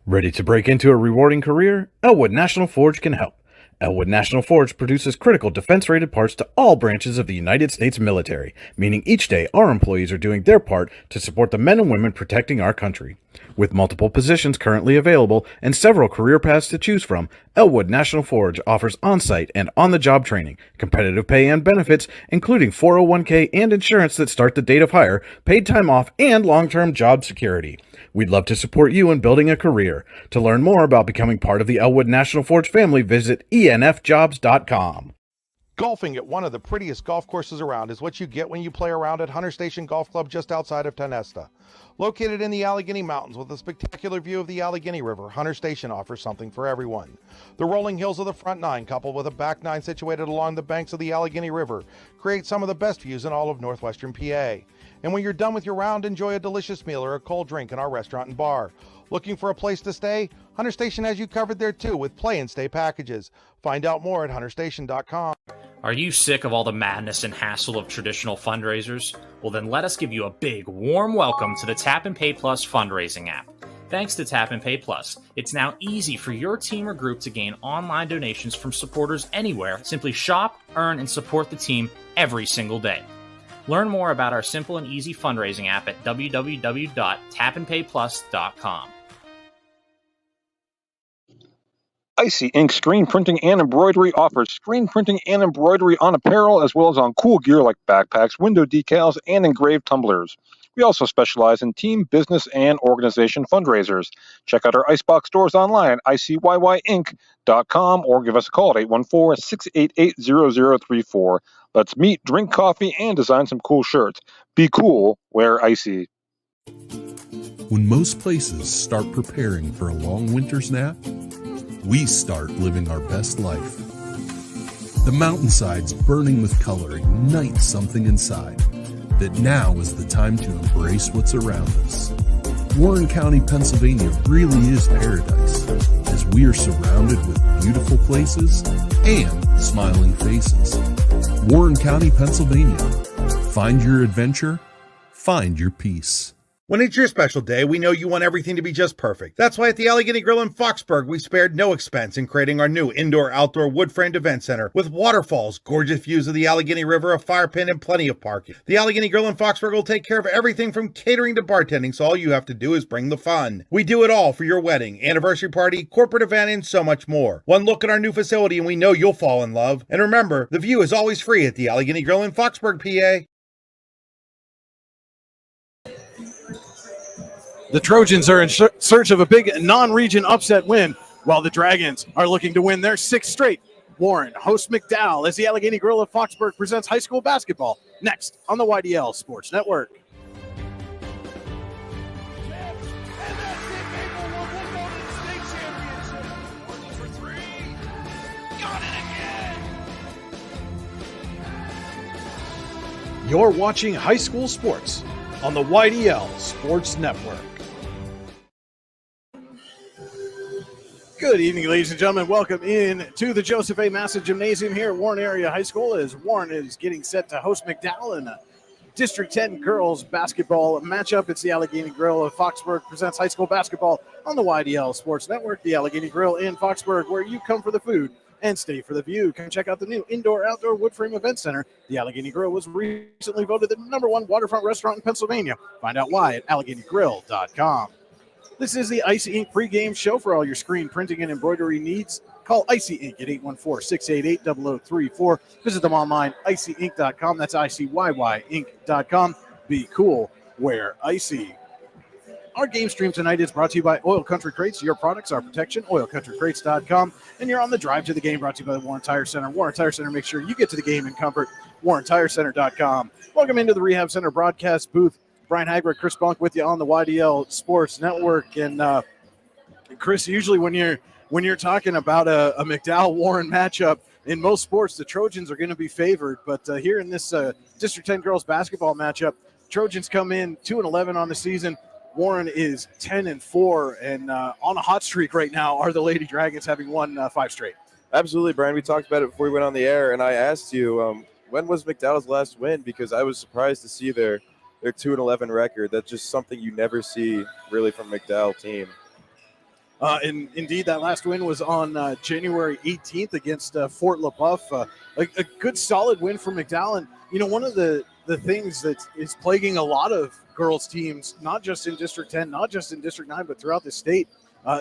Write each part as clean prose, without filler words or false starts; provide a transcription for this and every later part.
Ready to break into a rewarding career? Elwood National Forge can help. Elwood National Forge produces critical defense-rated parts to all branches of the United States military, meaning each day our employees are doing their part to support the men and women protecting our country. With multiple positions currently available and several career paths to choose from, Elwood National Forge offers on-site and on-the-job training, competitive pay and benefits, including 401k and insurance that start the date of hire, paid time off, and long-term job security. We'd love to support you in building a career. To learn more about becoming part of the Elwood National Forge family, visit enfjobs.com. Golfing at one of the prettiest golf courses around is what you get when you play around at Hunter Station Golf Club just outside of Tonesta. Located in the Allegheny Mountains with a spectacular view of the Allegheny River, Hunter Station offers something for everyone. The rolling hills of the front nine, coupled with a back nine situated along the banks of the Allegheny River, create some of the best views in all of northwestern PA. And when you're done with your round, enjoy a delicious meal or a cold drink in our restaurant and bar. Looking for a place to stay? Hunter Station has you covered there too with play and stay packages. Find out more at hunterstation.com. Are you sick of all the madness and hassle of traditional fundraisers? Well, then let us give you a big, warm welcome to the Tap and Pay Plus fundraising app. Thanks to Tap and Pay Plus, it's now easy for your team or group to gain online donations from supporters anywhere. Simply shop, earn, and support the team every single day. Learn more about our simple and easy fundraising app at www.tapandpayplus.com. Icy Ink Screen Printing and Embroidery offers screen printing and embroidery on apparel as well as on cool gear like backpacks, window decals, and engraved tumblers. We also specialize in team, business, and organization fundraisers. Check out our Icebox stores online at icyinc.com or give us a call at 814-688-0034. Let's meet, drink coffee, and design some cool shirts. Be cool, wear Icy. When most places start preparing for a long winter's nap, we start living our best life. The mountainsides burning with color ignite something inside that now is the time to embrace what's around us. Warren County, Pennsylvania really is paradise, as we are surrounded with beautiful places and smiling faces. Warren County, Pennsylvania. Find your adventure, find your peace. When it's your special day, we know you want everything to be just perfect. That's why at the Allegheny Grill in Foxburg, we spared no expense in creating our new indoor-outdoor wood-framed event center with waterfalls, gorgeous views of the Allegheny River, a fire pit, and plenty of parking. The Allegheny Grill in Foxburg will take care of everything from catering to bartending, so all you have to do is bring the fun. We do it all for your wedding, anniversary party, corporate event, and so much more. One look at our new facility and we know you'll fall in love. And remember, the view is always free at the Allegheny Grill in Foxburg, PA. The Trojans are in search of a big non-region upset win, while the Dragons are looking to win their sixth straight. Warren hosts McDowell as the Allegheny Grill of Foxburg presents high school basketball next on the YDL Sports Network. You're watching high school sports on the YDL Sports Network. Good evening, ladies and gentlemen. Welcome in to the Joseph A. Massa Gymnasium here at Warren Area High School as Warren is getting set to host McDowell in a District 10 girls basketball matchup. It's the Allegheny Grill of Foxburg presents high school basketball on the YDL Sports Network. The Allegheny Grill in Foxburg, where you come for the food and stay for the view. Come check out the new indoor-outdoor wood frame event center. The Allegheny Grill was recently voted the #1 waterfront restaurant in Pennsylvania. Find out why at AlleghenyGrill.com. This is the Icy Ink pregame show for all your screen printing and embroidery needs. Call Icy Ink at 814-688-0034. Visit them online, icyink.com. That's ICYYink.com. Be cool, wear Icy. Our game stream tonight is brought to you by Oil Country Crates. Your products, our protection, oilcountrycrates.com. And you're on the drive to the game, brought to you by the Warren Tire Center. Warren Tire Center, make sure you get to the game in comfort. WarrenTireCenter.com. Welcome into the Rehab Center broadcast booth. Brian Hagberg, Chris Bunk with you on the YDL Sports Network. And Chris, usually when you're talking about a McDowell-Warren matchup, in most sports, the Trojans are going to be favored. But here in this District 10 girls basketball matchup, Trojans come in 2-11 on the season. Warren is 10-4, and on a hot streak right now are the Lady Dragons, having won 5 straight. Absolutely, Brian. We talked about it before we went on the air, and I asked you, when was McDowell's last win? Because I was surprised to see their 2-11 record. That's just something you never see really from McDowell team. And indeed, that last win was on January 18th against Fort LaBeouf. A good, solid win for McDowell. And, one of the things that is plaguing a lot of girls' teams, not just in District 10, not just in District 9, but throughout the state,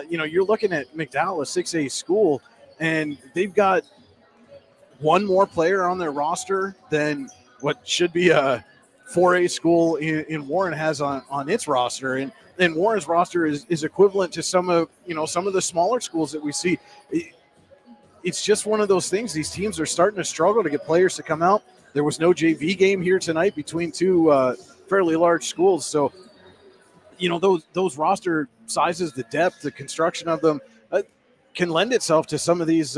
you're looking at McDowell, a 6A school, and they've got one more player on their roster than what should be a 4A school in Warren has on its roster. And Warren's roster is equivalent to some of the smaller schools that we see. It's just one of those things. These teams are starting to struggle to get players to come out. There was no JV game here tonight between two fairly large schools. So, those roster sizes, the depth, the construction of them can lend itself to some of these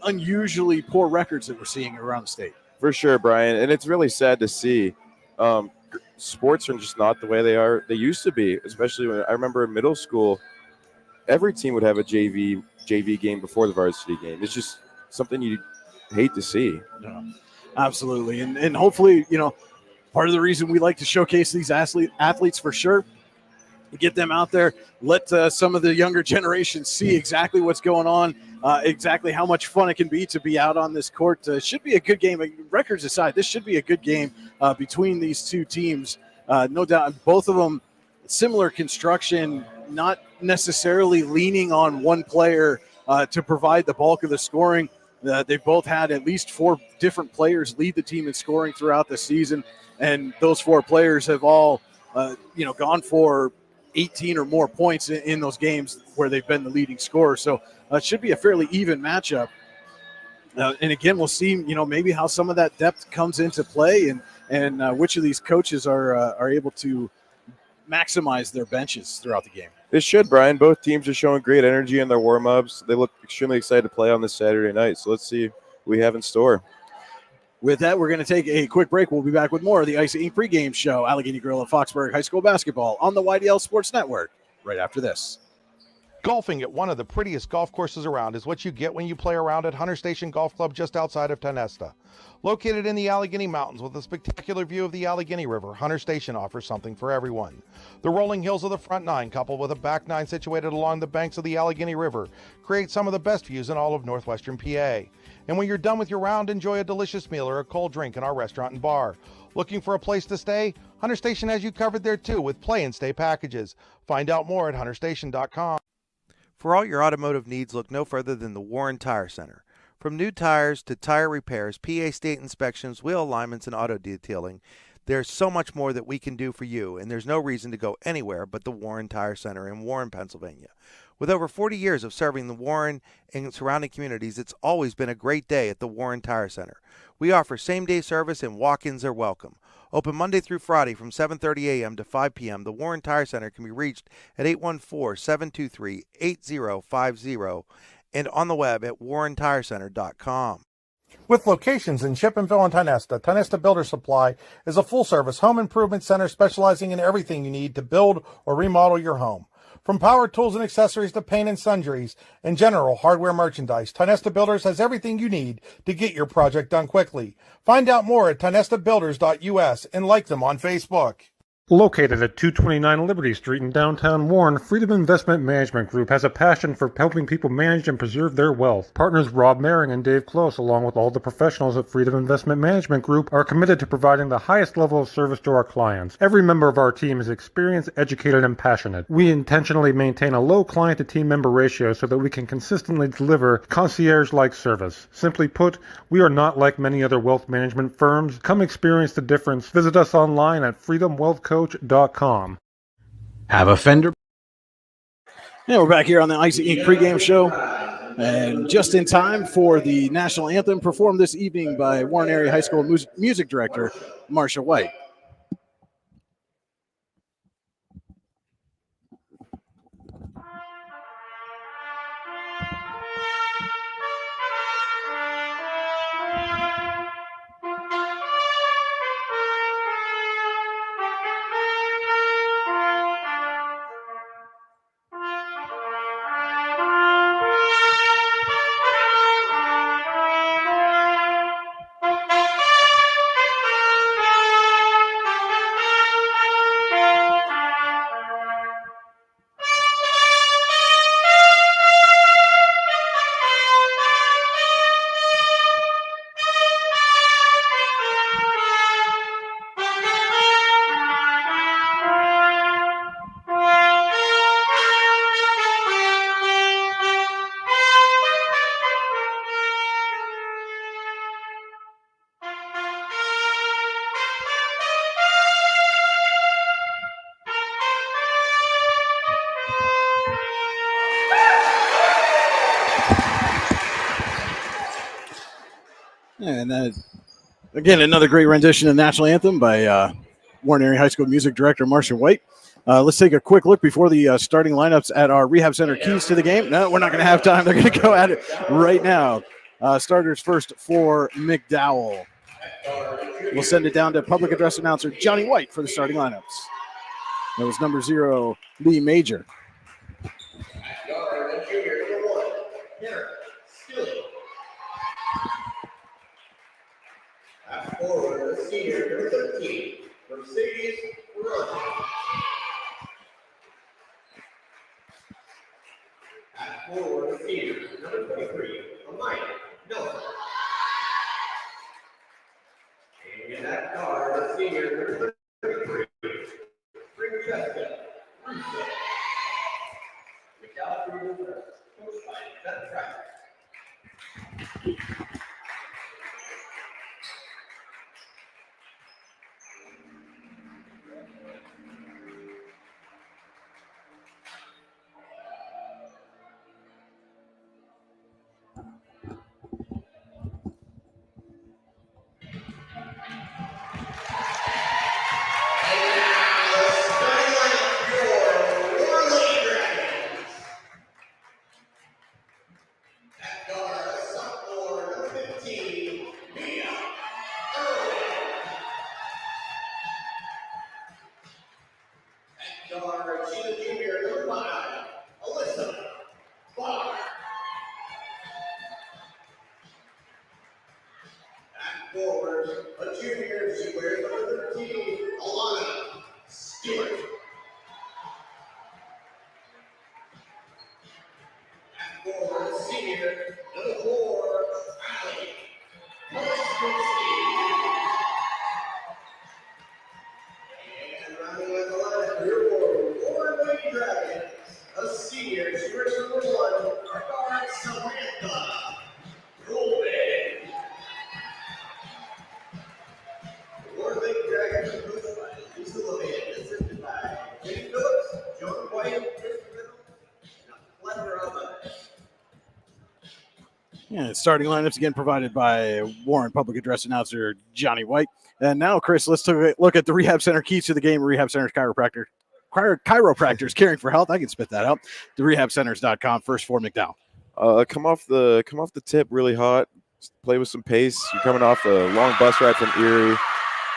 unusually poor records that we're seeing around the state. For sure, Brian. And it's really sad to see. Sports are just not the way they used to be, especially when I remember in middle school, every team would have a JV game before the varsity game. It's just something you hate to see. Yeah, absolutely. And hopefully, part of the reason we like to showcase these athletes for sure, get them out there, let some of the younger generations see exactly what's going on, exactly how much fun it can be to be out on this court. Should be a good game. Records aside, this should be a good game between these two teams. No doubt, both of them similar construction, not necessarily leaning on one player to provide the bulk of the scoring. They've both had at least 4 different players lead the team in scoring throughout the season, and those 4 players have all gone for 18 or more points in those games where they've been the leading scorer. So it should be a fairly even matchup. And again, we'll see, maybe how some of that depth comes into play and which of these coaches are able to maximize their benches throughout the game. It should, Brian. Both teams are showing great energy in their warm-ups. They look extremely excited to play on this Saturday night. So let's see what we have in store. With that, we're going to take a quick break. We'll be back with more of the Icy Inc. pregame show, Allegheny Grill and Foxburg High School basketball on the YDL Sports Network right after this. Golfing at one of the prettiest golf courses around is what you get when you play around at Hunter Station Golf Club just outside of Tonesta. Located in the Allegheny Mountains with a spectacular view of the Allegheny River, Hunter Station offers something for everyone. The rolling hills of the front 9, coupled with a back 9 situated along the banks of the Allegheny River, create some of the best views in all of northwestern PA. And when you're done with your round, enjoy a delicious meal or a cold drink in our restaurant and bar. Looking for a place to stay? Hunter Station has you covered there too with play and stay packages. Find out more at hunterstation.com. For all your automotive needs, look no further than the Warren Tire Center. From new tires to tire repairs, PA state inspections, wheel alignments, and auto detailing, there's so much more that we can do for you, and there's no reason to go anywhere but the Warren Tire Center in Warren, Pennsylvania. With over 40 years of serving the Warren and surrounding communities, it's always been a great day at the Warren Tire Center. We offer same-day service and walk-ins are welcome. Open Monday through Friday from 7:30 a.m. to 5 p.m., the Warren Tire Center can be reached at 814-723-8050 and on the web at warrentirecenter.com. With locations in Chippenville and Tonesta, Tonesta Builder Supply is a full-service home improvement center specializing in everything you need to build or remodel your home. From power tools and accessories to paint and sundries and general hardware merchandise, Tonesta Builders has everything you need to get your project done quickly. Find out more at tonestabuilders.us and like them on Facebook. Located at 229 Liberty Street in downtown Warren, Freedom Investment Management Group has a passion for helping people manage and preserve their wealth. Partners Rob Maring and Dave Close, along with all the professionals at Freedom Investment Management Group, are committed to providing the highest level of service to our clients. Every member of our team is experienced, educated, and passionate. We intentionally maintain a low client-to-team member ratio so that we can consistently deliver concierge-like service. Simply put, we are not like many other wealth management firms. Come experience the difference. Visit us online at freedomwealthcoach.com. Have a fender. Yeah, we're back here on the Icy Inc. pregame show. And just in time for the national anthem performed this evening by Warren Area High School music director, Marcia White. And then, again, another great rendition of the national anthem by Warren Area High School music director Marcia White. Let's take a quick look before the starting lineups at our Rehab Center keys to the game. No, we're not going to have time. They're going to go at it right now. Starters first for McDowell. We'll send it down to public address announcer Johnny White for the starting lineups. That was number 0, Lee Major. At forward, senior number 13, Mercedes Run. At forward, senior number 23, Amaya Nelson. And at guard, senior number 33, Francesca Russo. McDowell coached by Beth Track. Forward, a junior, she wears number 13, Alana Stewart. At forward, senior, number 4, Allie Kosinski. And rounding out the lineup here for Warren Lady Dragons, a senior, she wears number 1, our guard Samantha Golden. Warren Lady Dragons are coached by Lisa Levin, assisted by Jake Phillips, John White, Chris Middle, and a plethora of others. Yeah, starting lineups again provided by Warren Public Address announcer Johnny White. And now, Chris, let's take a look at the Rehab Center keys to the game. Rehab Center's chiropractors caring for health. I can spit that out. The rehabcenters.com. First for McDowell. Come off the tip really hot. Play with some pace. You're coming off a long bus ride from Erie.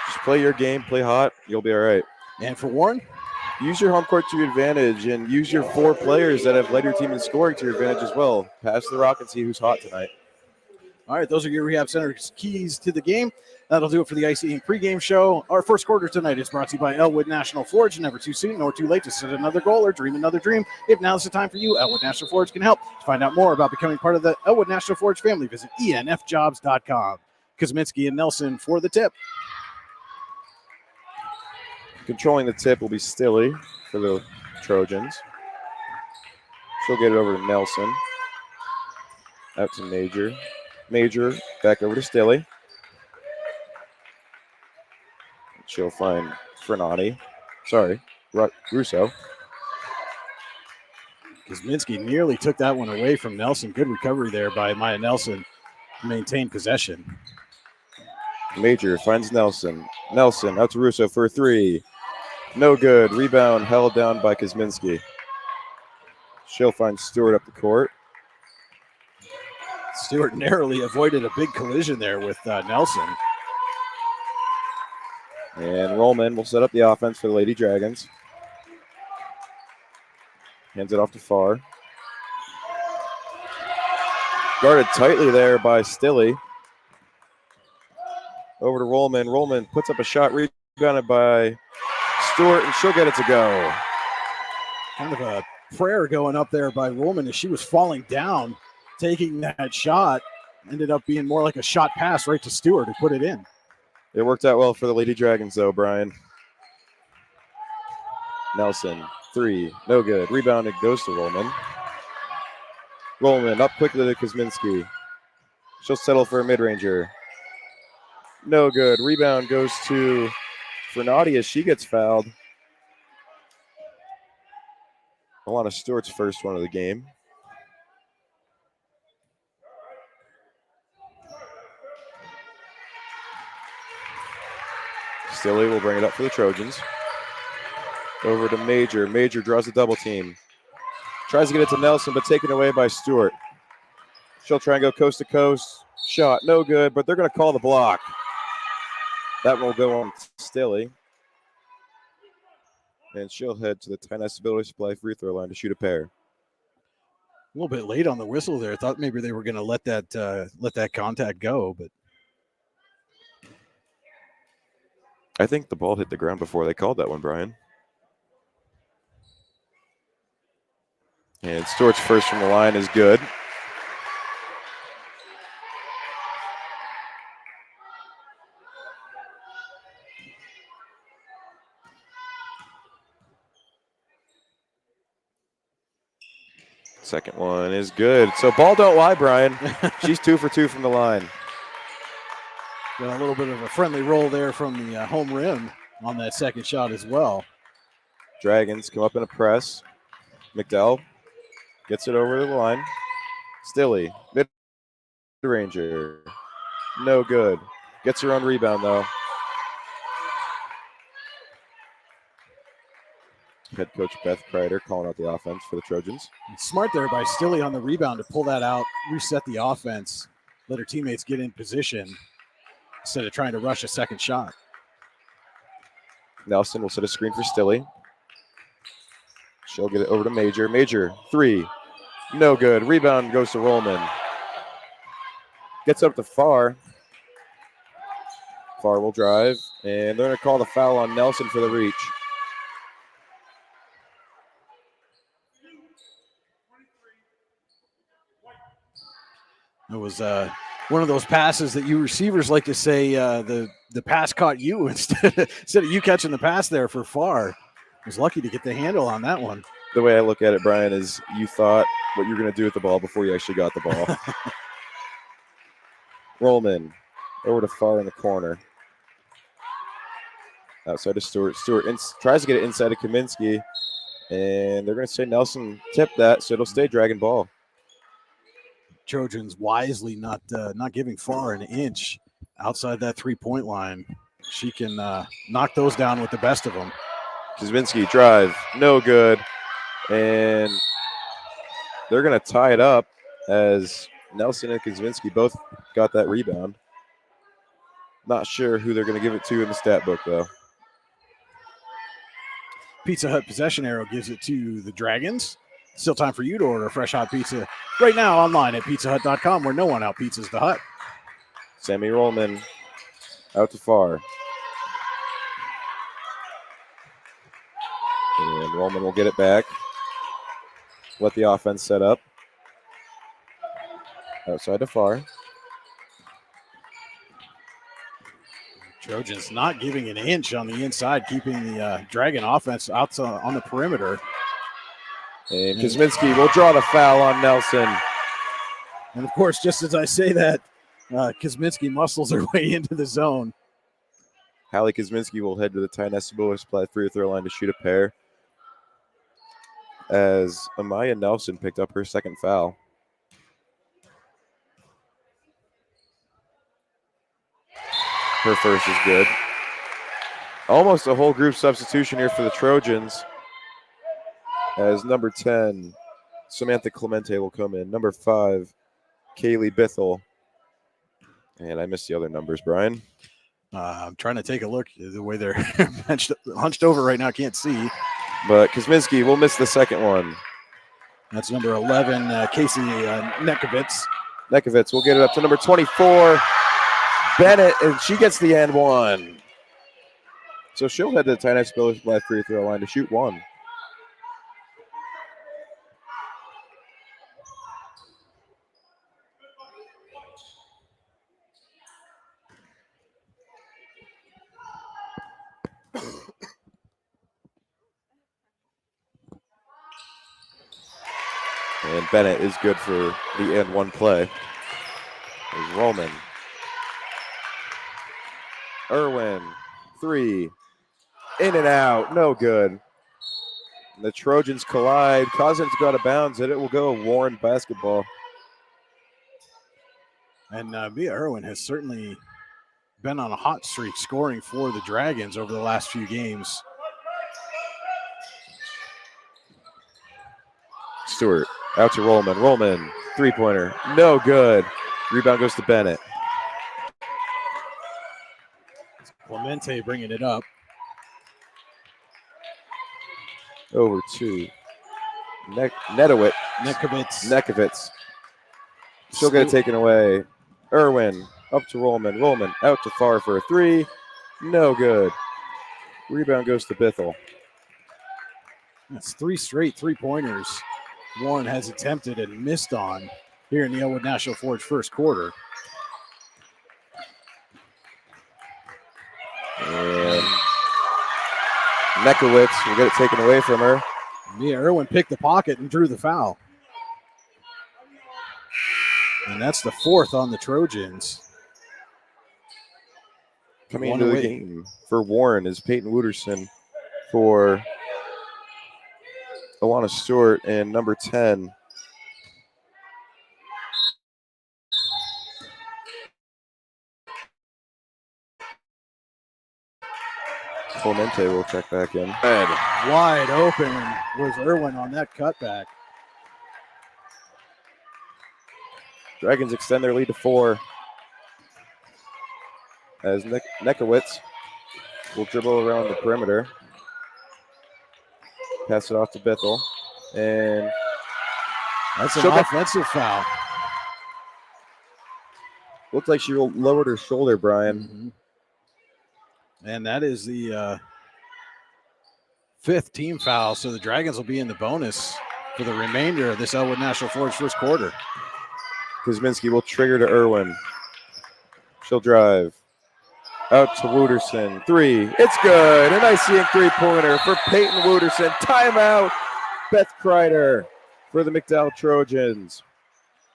Just play your game, play hot. You'll be all right. And for Warren, use your home court to your advantage and use your 4 players that have led your team in scoring to your advantage as well. Pass the rock and see who's hot tonight. all right, those are your Rehab Center's keys to the game. That'll do it for the Icy Inc. pregame show. Our first quarter tonight is brought to you by Elwood National Forge. Never too soon nor too late to set another goal or dream another dream. If now's the time for you, Elwood National Forge can help. To find out more about becoming part of the Elwood National Forge family, visit enfjobs.com. Kosminski and Nelson for the tip. Controlling the tip will be Stilly for the Trojans. She'll get it over to Nelson. Out to Major. Major back over to Stilly. She'll find Fernati. Sorry, Russo. Kosminski nearly took that one away from Nelson. Good recovery there by Maya Nelson to maintain possession. Major finds Nelson. Nelson out to Russo for a 3. No good. Rebound held down by Kosminski. She'll find Stewart up the court. Stewart narrowly avoided a big collision there with Nelson. And Rollman will set up the offense for the Lady Dragons. Hands it off to Farr. Guarded tightly there by Stilly. Over to Rollman. Rollman puts up a shot, rebounded by Stewart, and she'll get it to go. Kind of a prayer going up there by Rollman as she was falling down, taking that shot. Ended up being more like a shot pass right to Stewart, who put it in. It worked out well for the Lady Dragons, though, Brian. Nelson, 3, no good. Rebound, it goes to Rollman. Rollman up quickly to Kosminski. She'll settle for a mid-ranger. No good. Rebound goes to Fernati as she gets fouled. Alana Stewart's first one of the game. Stilley will bring it up for the Trojans. Over to Major. Major draws a double team. Tries to get it to Nelson, but taken away by Stewart. She'll try and go coast to coast. Shot, no good, but they're going to call the block. That will go on Stilley. And she'll head to the Tyness Ability Supply free throw line to shoot a pair. A little bit late on the whistle there. Thought maybe they were going to let that contact go, but I think the ball hit the ground before they called that one, Brian. And Stewart's first from the line is good. Second one is good. So ball don't lie, Brian. She's 2 for 2 from the line. got a little bit of a friendly roll there from the home rim on that second shot as well. Dragons come up in a press. McDowell gets it over the line. Stilley, mid-ranger. No good. Gets her own rebound, though. Head coach Beth Kreider calling out the offense for the Trojans. Smart there by Stilley on the rebound to pull that out, reset the offense, let her teammates get in position instead of trying to rush a second shot. Nelson will set a screen for Stilley. She'll get it over to Major. Major, 3. No good. Rebound goes to Rollman. Gets up to Farr. Farr will drive, and they're going to call the foul on Nelson for the reach. It was one of those passes that you receivers like to say the pass caught you instead of you catching the pass there for Farr. Was lucky to get the handle on that one. The way I look at it, Brian, is you thought what you're going to do with the ball before you actually got the ball. Rollman over to Farr in the corner. Outside to Stewart. Stewart tries to get it inside of Kaminsky, and they're going to say Nelson tipped that, so it'll stay Dragon ball. Trojans wisely not giving Farr an inch outside that three-point line. She can knock those down with the best of them. Kuzminski drive, no good. And they're going to tie it up as Nelson and Kuzminski both got that rebound. Not sure who they're going to give it to in the stat book, though. Pizza Hut possession arrow gives it to the Dragons. Still time for you to order a fresh hot pizza right now online at pizzahut.com, where no one out pizzas the hut. Sammy Rollman out to Farr. And Rollman will get it back. Let the offense set up. Outside to Farr. Trojans not giving an inch on the inside, keeping the Dragon offense out on the perimeter. And Kuzminski will draw the foul on Nelson. And, of course, just as I say that, Kuzminski muscles her way into the zone. Hallie Kuzminski will head to the Tyness Ability Supply free throw line to shoot a pair, as Amaya Nelson picked up her second foul. Her first is good. Almost a whole group substitution here for the Trojans, as number 10, Samantha Clemente will come in. Number 5, Kaylee Bithell. And I missed the other numbers, Brian. I'm trying to take a look the way they're hunched over right now. Can't see. But Kuzminski will miss the second one. That's number 11, Casey Nekovitz. Nekovitz will get it up to number 24, Bennett, and she gets the and one. So she'll head to the Tyness Ability Supply free throw line to shoot one. And Bennett is good for the and one play. There's Roman. Irwin, 3. In and out, no good. And the Trojans collide, causing it to go out of bounds, and it will go Warren basketball. And Mia Irwin has certainly been on a hot streak scoring for the Dragons over the last few games. Stewart out to Rollman. Rollman, three-pointer, no good. Rebound goes to Bennett. Clemente bringing it up. Over to Nekovitz. Nekovitz. She'll get it taken away. Irwin up to Rollman. Rollman out to Farr for a three. No good. Rebound goes to Bithell. That's 3 straight three-pointers Warren has attempted and missed on here in the Elwood National Forge first quarter. And Nekowitz will get it taken away from her. Mia Irwin picked the pocket and drew the foul. And that's the 4th on the Trojans. Coming into the game for Warren is Peyton Wooderson for Alana Stewart and number 10. Clemente will check back in. Wide open was Irwin on that cutback. Dragons extend their lead to 4. As Nekowitz will dribble around the perimeter. Pass it off to Bithell. And that's an offensive foul. Looked like she lowered her shoulder, Brian. Mm-hmm. And that is the 5th team foul. So the Dragons will be in the bonus for the remainder of this Elwood National Forge first quarter. Kuzminski will trigger to Irwin. She'll drive. Out to Wooderson. 3. It's good. An icing three-pointer for Peyton Wooderson. Timeout. Beth Kreider for the McDowell Trojans.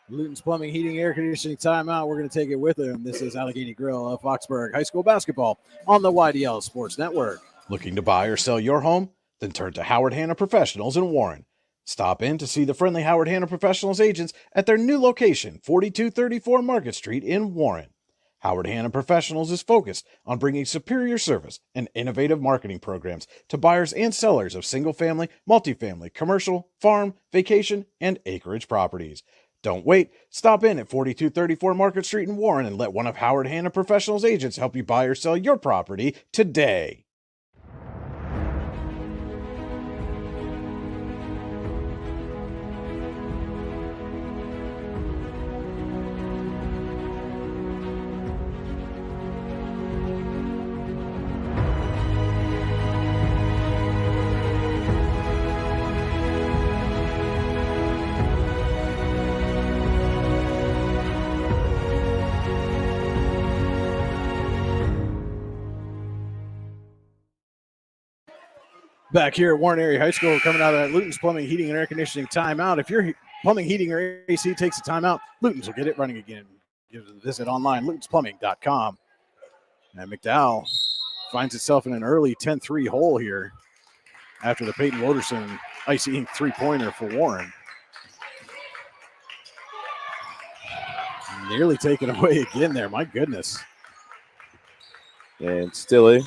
Luton's Plumbing, Heating, Air Conditioning timeout. We're going to take it with them. This is Allegheny Grill of Foxburg High School basketball on the YDL Sports Network. Looking to buy or sell your home? Then turn to Howard Hanna Professionals in Warren. Stop in to see the friendly Howard Hanna Professionals agents at their new location, 4234 Market Street in Warren. Howard Hanna Professionals is focused on bringing superior service and innovative marketing programs to buyers and sellers of single-family, multifamily, commercial, farm, vacation, and acreage properties. Don't wait. Stop in at 4234 Market Street in Warren and let one of Howard Hanna Professionals agents help you buy or sell your property today. Back here at Warren Area High School, coming out of that Luton's Plumbing, Heating, and Air Conditioning timeout. If your plumbing, heating, or AC takes a timeout, Luton's will get it running again. Give it a visit online, lutonsplumbing.com. And McDowell finds itself in an early 10-3 hole here after the Peyton Wooderson Icy Ink three-pointer for Warren. Nearly taken away again there, my goodness. And Stilley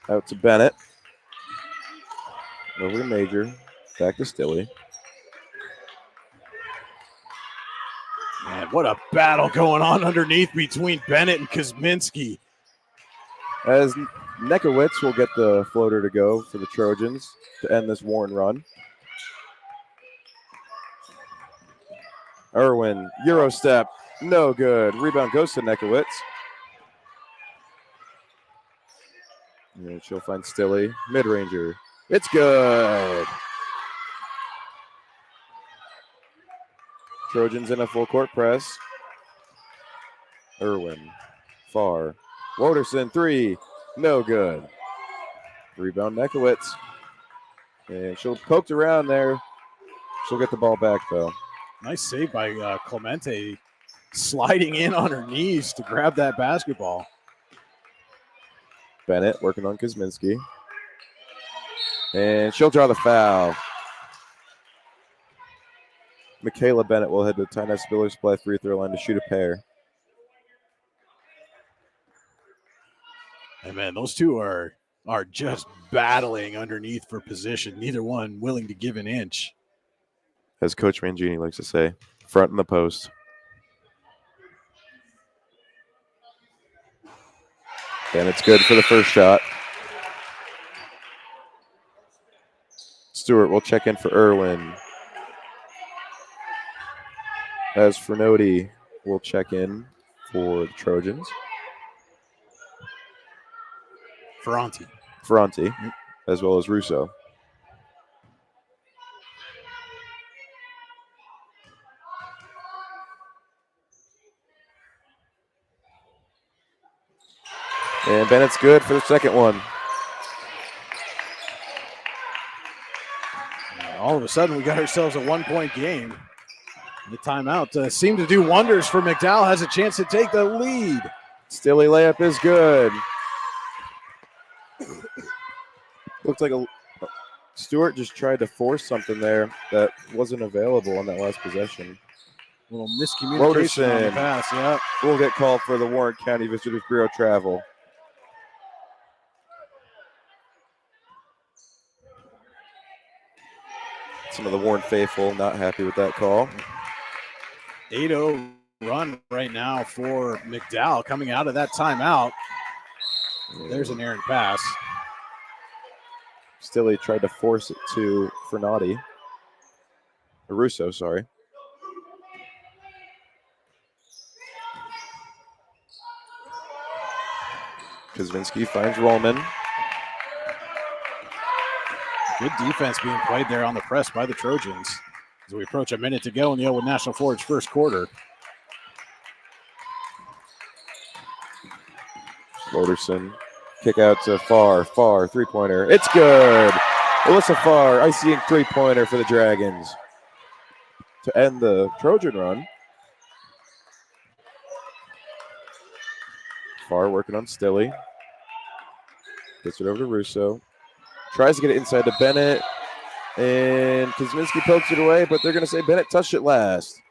out to Bennett. Over to Major. Back to Stilley. Man, what a battle going on underneath between Bennett and Kuzminski. As Nekowitz will get the floater to go for the Trojans to end this Warren run. Irwin, Euro step, no good. Rebound goes to Nekowitz. And she'll find Stilley, mid-ranger. It's good. Trojans in a full court press. Irwin, far. Woderson, 3, no good. Rebound Nekowitz. And she'll poked around there. She'll get the ball back, though. Nice save by Clemente, sliding in on her knees to grab that basketball. Bennett working on Kuzminski. And she'll draw the foul. Michaela Bennett will head to Tynes Spiller Supply free throw line to shoot a pair. And man, those two are just battling underneath for position. Neither one willing to give an inch. As Coach Mangini likes to say, front in the post. And it's good for the first shot. Stewart will check in for Irwin. As Fernodi will check in for the Trojans. Ferranti, as well as Russo. And Bennett's good for the second one. All of a sudden, we got ourselves a 1-point game. The timeout seemed to do wonders for McDowell. Has a chance to take the lead. Stilly layup is good. Looks like Stewart just tried to force something there that wasn't available on that last possession. A little miscommunication on the pass, yeah. Will get called for the Warren County Visitors Bureau travel. Some of the Warren faithful not happy with that call. 8-0 run right now for McDowell coming out of that timeout. There's an errant pass. Stilly tried to force it to Fernati. Russo, sorry. Kuzminski finds Rollman. Good defense being played there on the press by the Trojans as we approach a minute to go in the Elwood National Forge first quarter. Loderson, kick out to Farr, three-pointer. It's good. Alyssa Farr, icing three-pointer for the Dragons to end the Trojan run. Farr working on Stilly. Gets it over to Russo. Tries to get it inside to Bennett. And Kuzminski pokes it away, but they're going to say Bennett touched it last.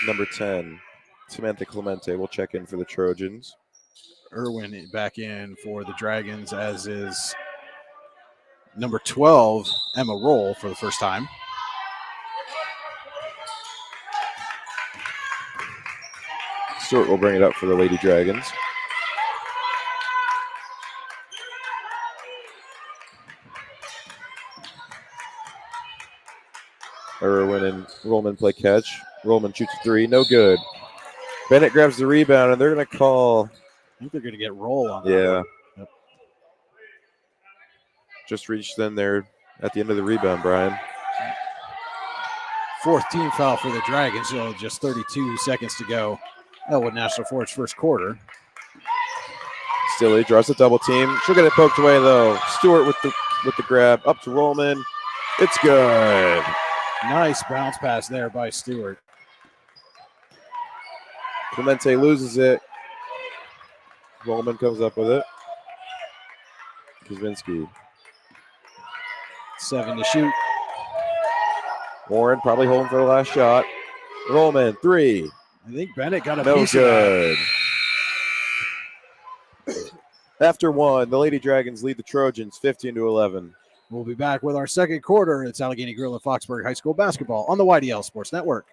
Number 10, Samantha Clemente will check in for the Trojans. Irwin back in for the Dragons, as is number 12, Emma Roll, for the first time. Stewart will bring it up for the Lady Dragons. Irwin and Rollman play catch. Rollman shoots a three, no good. Bennett grabs the rebound, and they're going to call. I think they're going to get Roll on that. Yeah. Yep. Just reached in there at the end of the rebound, Brian. Fourth team foul for the Dragons, so just 32 seconds to go. Elwood National Forge first quarter. Stilly draws a double team. She'll get it poked away, though. Stewart with the grab. Up to Rollman. It's good. Nice bounce pass there by Stewart. Clemente loses it. Rollman comes up with it. Kuzminski. 7 to shoot. Warren probably holding for the last shot. Rollman, three. I think Bennett got a No piece good. of that. After one, the Lady Dragons lead the Trojans 15-11. We'll be back with our second quarter. It's Allegheny Grill and Foxburg High School basketball on the YDL Sports Network.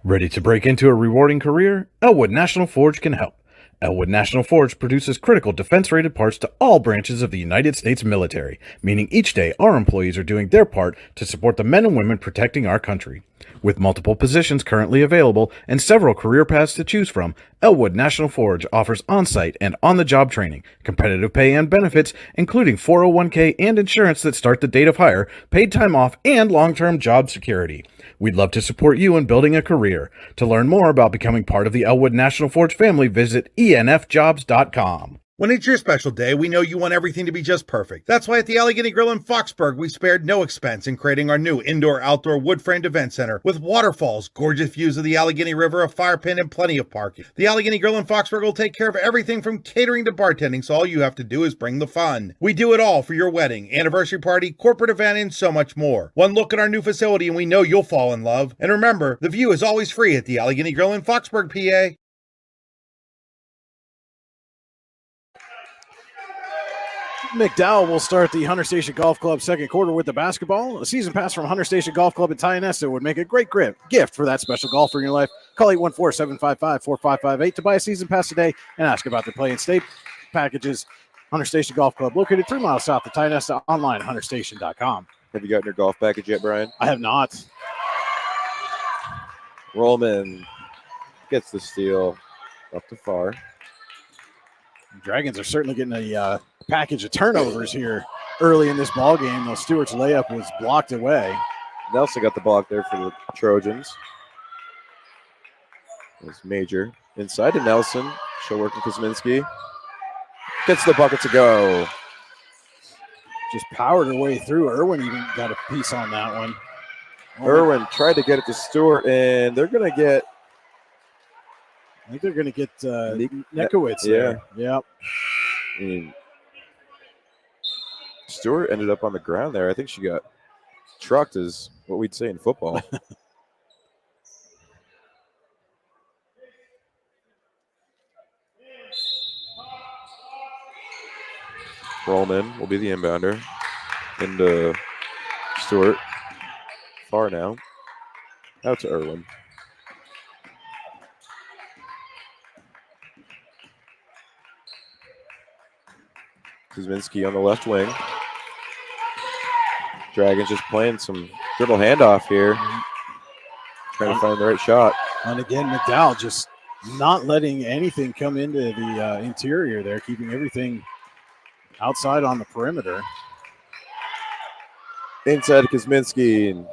Ready to break into a rewarding career? Elwood National Forge can help. Elwood National Forge produces critical defense-rated parts to all branches of the United States military, meaning each day our employees are doing their part to support the men and women protecting our country. With multiple positions currently available and several career paths to choose from, Elwood National Forge offers on-site and on-the-job training, competitive pay and benefits, including 401k and insurance that start the date of hire, paid time off, and long-term job security. We'd love to support you in building a career. To learn more about becoming part of the Elwood National Forge family, visit enfjobs.com. When it's your special day, we know you want everything to be just perfect. That's why at the Allegheny Grill in Foxburg, we spared no expense in creating our new indoor-outdoor wood-framed event center with waterfalls, gorgeous views of the Allegheny River, a fire pit, and plenty of parking. The Allegheny Grill in Foxburg will take care of everything from catering to bartending, so all you have to do is bring the fun. We do it all for your wedding, anniversary party, corporate event, and so much more. One look at our new facility and we know you'll fall in love. And remember, the view is always free at the Allegheny Grill in Foxburg, PA. McDowell will start the Hunter Station Golf Club second quarter with the basketball. A season pass from Hunter Station Golf Club in Tionesta would make a great gift for that special golfer in your life. Call 814-755-4558 to buy a season pass today and ask about their play and stay packages. Hunter Station Golf Club, located 3 miles south of Tionesta, online at hunterstation.com. Have you gotten your golf package yet, Brian? I have not. Rollman gets the steal up to far. Dragons are certainly getting a package of turnovers here early in this ball game. Though Stewart's layup was blocked away. Nelson got the block there for the Trojans. It's Major inside to Nelson. She'll work with Kuzminski. Gets the bucket to go. Just powered her way through. Irwin even got a piece on that one. Irwin tried to get it to Stewart, and they're going to get. I think they're going to get Nekowitz there. Yep. I mean, Stewart ended up on the ground there. I think she got trucked, is what we'd say in football. Rollman will be the inbounder. Into Stewart. Far now. Out to Irwin. Kuzminski on the left wing. Dragons just playing some dribble handoff here. Trying to find the right shot. And again, McDowell just not letting anything come into the interior there, keeping everything outside on the perimeter. Inside to Kuzminski, and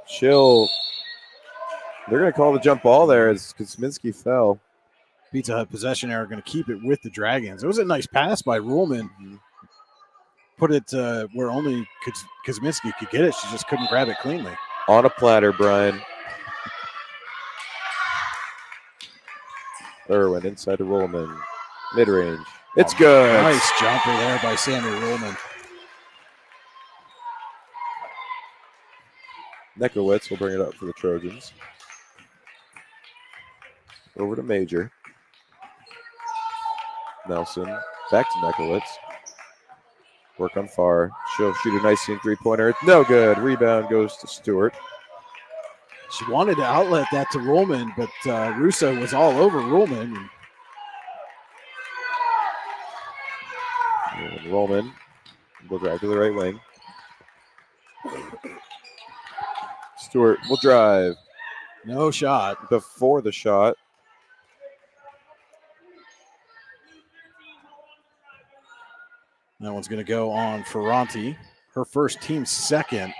they're going to call the jump ball there as Kuzminski fell. Pizza Hut possession error, going to keep it with the Dragons. It was a nice pass by Ruhlman. Put it where only Kuzminski could get it. She just couldn't grab it cleanly. On a platter, Brian. Irwin inside to Ruhlman. Mid-range. It's good. Nice jumper there by Sammy Ruhlman. Nekowitz will bring it up for the Trojans. Over to Major. Nelson back to Nekowitz. Work on far. She'll shoot a nice three-pointer. It's no good. Rebound goes to Stewart. She wanted to outlet that to Ruhlman, but Russo was all over Ruhlman. And Ruhlman will drive to the right wing. Stewart will drive. No shot. Before the shot. That one's going to go on Ferranti. Her first, team second.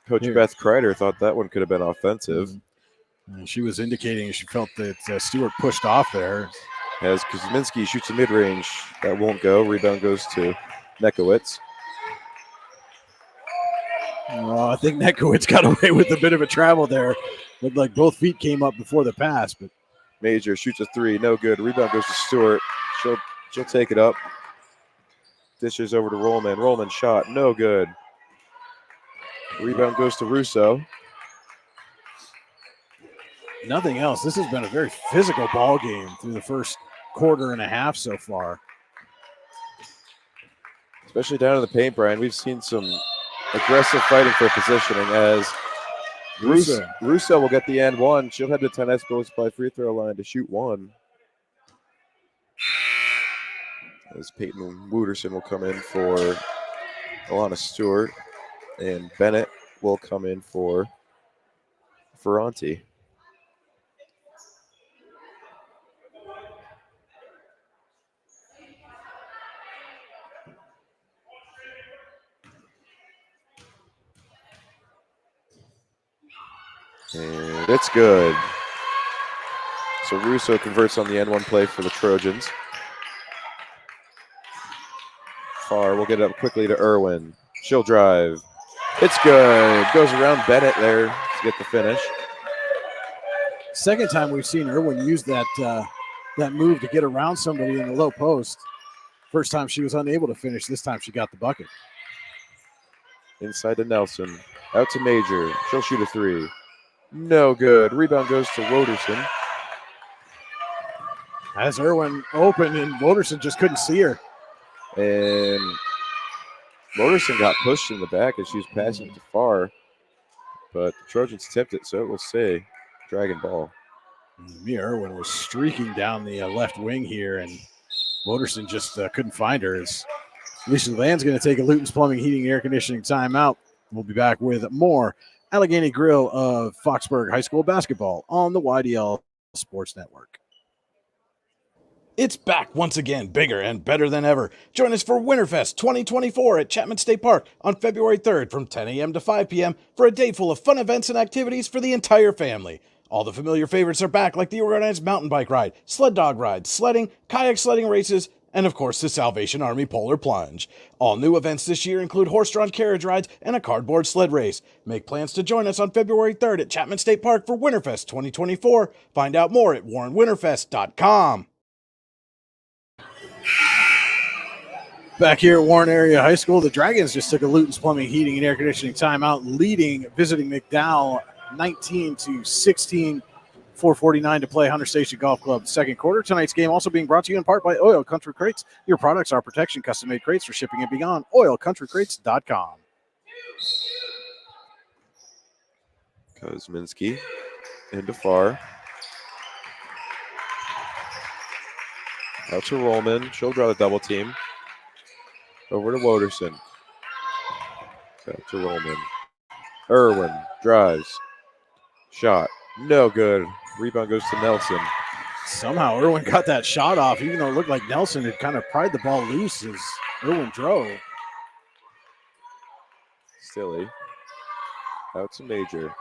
Coach Beth Kreider thought that one could have been offensive. And she was indicating she felt that Stewart pushed off there. As Kuzminski shoots a mid-range. That won't go. Rebound goes to Nekowitz. I think Nekowitz got away with a bit of a travel there. Looked like both feet came up before the pass. But Major shoots a three. No good. Rebound goes to Stewart. She'll take it up. Dishes over to Rollman. Rollman shot. No good. Rebound goes to Russo. Nothing else. This has been a very physical ball game through the first quarter and a half so far. Especially down in the paint, Brian. We've seen some aggressive fighting for positioning as Russo will get the and one. She'll head to Tionesta's by free throw line to shoot one. As Peyton Wooderson will come in for Alana Stewart, and Bennett will come in for Ferranti. And it's good. So Russo converts on the N1 play for the Trojans. Far will get it up quickly to Irwin. She'll drive. It's good. Goes around Bennett there to get the finish. Second time we've seen Irwin use that move to get around somebody in the low post. First time she was unable to finish. This time she got the bucket. Inside to Nelson. Out to Major. She'll shoot a three. No good. Rebound goes to Woderson. As Irwin opened and Woderson just couldn't see her. And Motorson got pushed in the back as she was passing it to far, but the Trojans tipped it, so it will say Dragon Ball. Mia Irwin was streaking down the left wing here, and Motorson just couldn't find her. As Alicia Land's going to take a Luton's Plumbing, Heating, and Air Conditioning timeout. We'll be back with more Allegheny Grill of Foxburg High School basketball on the YDL Sports Network. It's back once again, bigger and better than ever. Join us for Winterfest 2024 at Chapman State Park on February 3rd from 10 a.m. to 5 p.m. for a day full of fun events and activities for the entire family. All the familiar favorites are back, like the organized mountain bike ride, sled dog ride, sledding, kayak sledding races, and of course the Salvation Army Polar Plunge. All new events this year include horse-drawn carriage rides and a cardboard sled race. Make plans to join us on February 3rd at Chapman State Park for Winterfest 2024. Find out more at warrenwinterfest.com. Back here at Warren Area High School, the Dragons just took a Luton's Plumbing, Heating, and Air Conditioning timeout, leading visiting McDowell 19-16. 4:49 to play. Hunter Station Golf Club second quarter. Tonight's game also being brought to you in part by Oil Country Crates. Your products are protection, custom-made crates for shipping and beyond. OilCountryCrates.com. Kosminski into far. Out to Rollman. She'll draw the double team. Over to Woderson. Back to Rollman. Irwin drives. Shot. No good. Rebound goes to Nelson. Somehow Irwin got that shot off, even though it looked like Nelson had kind of pried the ball loose as Irwin drove. Stilly. Out to Major.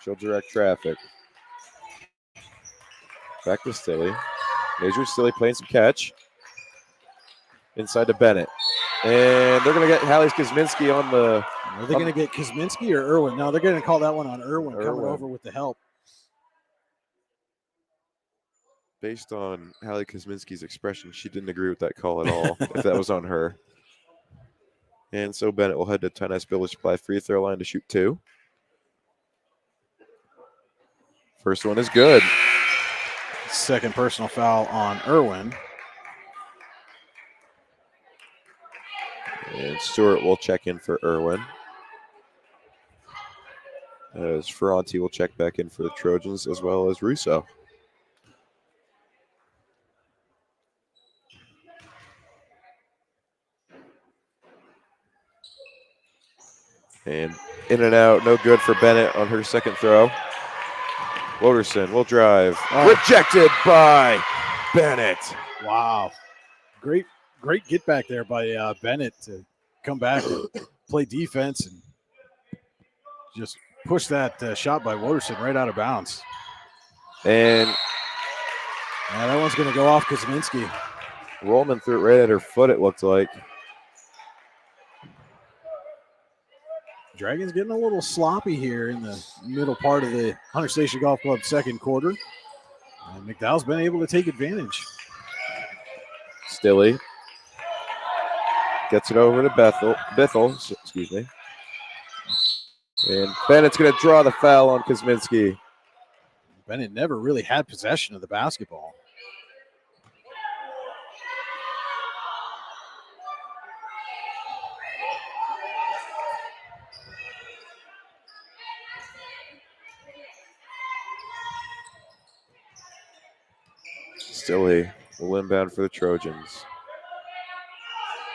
She'll direct traffic. Back to Stilly. Major Stilly playing some catch. Inside to Bennett. And they're going to get Hallie Kosminski on the... Are they going to get Kosminski or Irwin? No, they're going to call that one on Irwin coming over with the help. Based on Hallie Kosminski's expression, she didn't agree with that call at all, if that was on her. And so Bennett will head to Tennis Village Supply free throw line to shoot two. First one is good. Second personal foul on Irwin. And Stewart will check in for Irwin. As Ferranti will check back in for the Trojans, as well as Russo. And in and out, no good for Bennett on her second throw. Woderson will drive. Rejected by Bennett. Wow. Great get back there by Bennett to come back and play defense and just push that shot by Woderson right out of bounds. And that one's going to go off Kosminski. Rollman threw it right at her foot, it looked like. Dragons getting a little sloppy here in the middle part of the Hunter Station Golf Club second quarter. And McDowell's been able to take advantage. Stilly gets it over to Bithell, excuse me. And Bennett's going to draw the foul on Kosminski. Bennett never really had possession of the basketball. Stilly will inbound for the Trojans.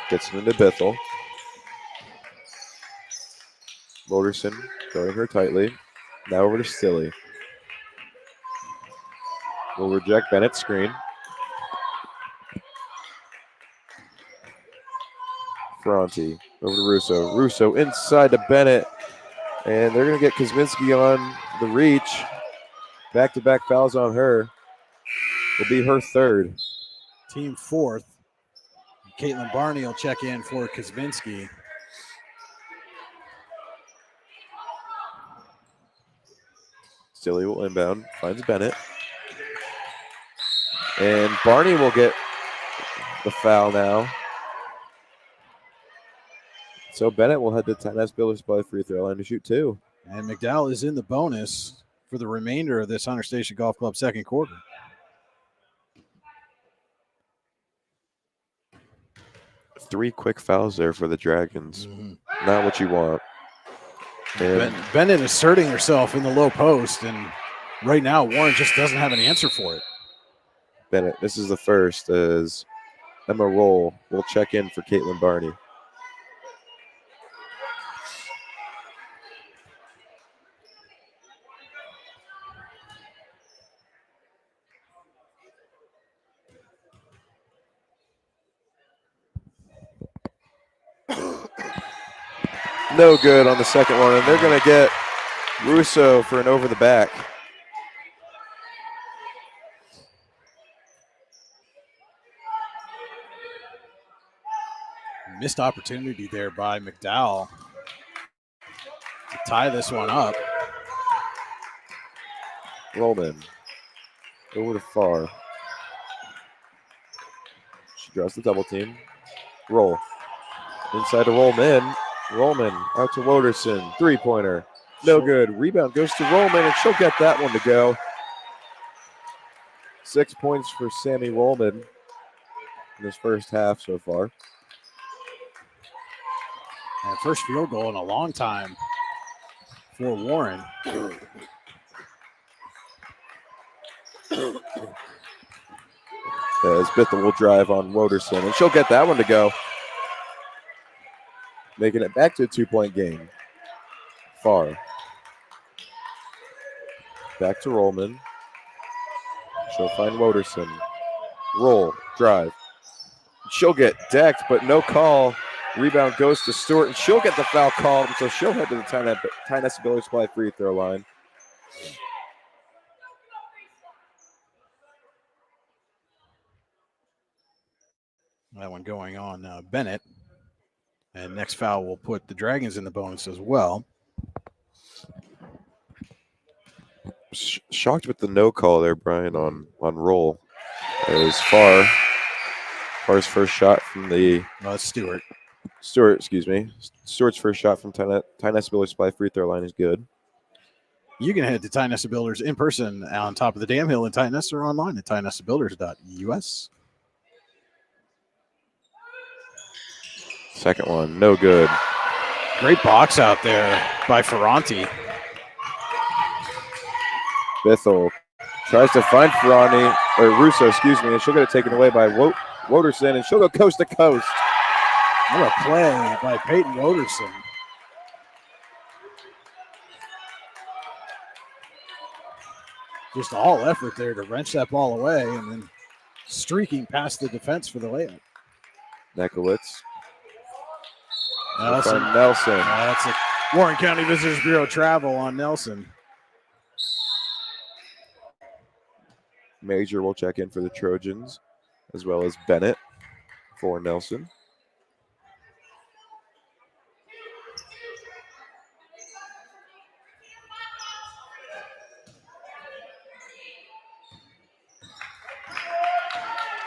Gets it into Bithell. Woderson guarding her tightly. Now over to Stilly. Will reject Bennett's screen. Ferranti over to Russo. Russo inside to Bennett. And they're going to get Kosminski on the reach. Back-to-back fouls on her. Will be her third. Team fourth. Caitlin Barney will check in for Kosminski. Stilly will inbound, finds Bennett. And Barney will get the foul now. So Bennett will head to Tennis Village by the free throw line to shoot two. And McDowell is in the bonus for the remainder of this Hunter Station Golf Club second quarter. 3 quick fouls there for the Dragons. Not what you want. And Bennett asserting herself in the low post, and right now Warren just doesn't have an answer for it. Bennett, this is the first as Emma Roll will check in for Caitlin Barney. No good on the second one, and they're going to get Russo for an over the back. Missed opportunity there by McDowell to tie this one up. Rollman over to Farr. She draws the double team. Roll. Inside to Rollman. Rollman out to Woderson. 3-pointer. No good. Rebound goes to Rollman, and she'll get that one to go. 6 points for Sammy Rollman in his first half so far. And first field goal in a long time for Warren. As Bithell will drive on Woderson, and she'll get that one to go. Making it back to a 2-point game. Farr. Back to Rollman. She'll find Woderson. Roll, drive. She'll get decked, but no call. Rebound goes to Stewart, and she'll get the foul called, so she'll head to the Tynessa Builders Supply free throw line. That one going on Bennett. And next foul will put the Dragons in the bonus as well. Shocked with the no call there, Brian, on Roll. As Farr's first shot from the Stewart, excuse me. Stewart's first shot from Tynessa Builders Supply free throw line is good. You can head to Tynessa Builders in person on top of the Dam Hill in Tynessa or online at tynessabuilders.us. Second one, no good. Great box out there by Ferranti. Bithell tries to find Russo, excuse me, and she'll get it taken away by Woderson, and she'll go coast to coast. What a play by Peyton Woderson. Just all effort there to wrench that ball away and then streaking past the defense for the layup. Nekowitz. Nelson. That's a Warren County Visitors Bureau travel on Nelson. Major will check in for the Trojans, as well as Bennett for Nelson.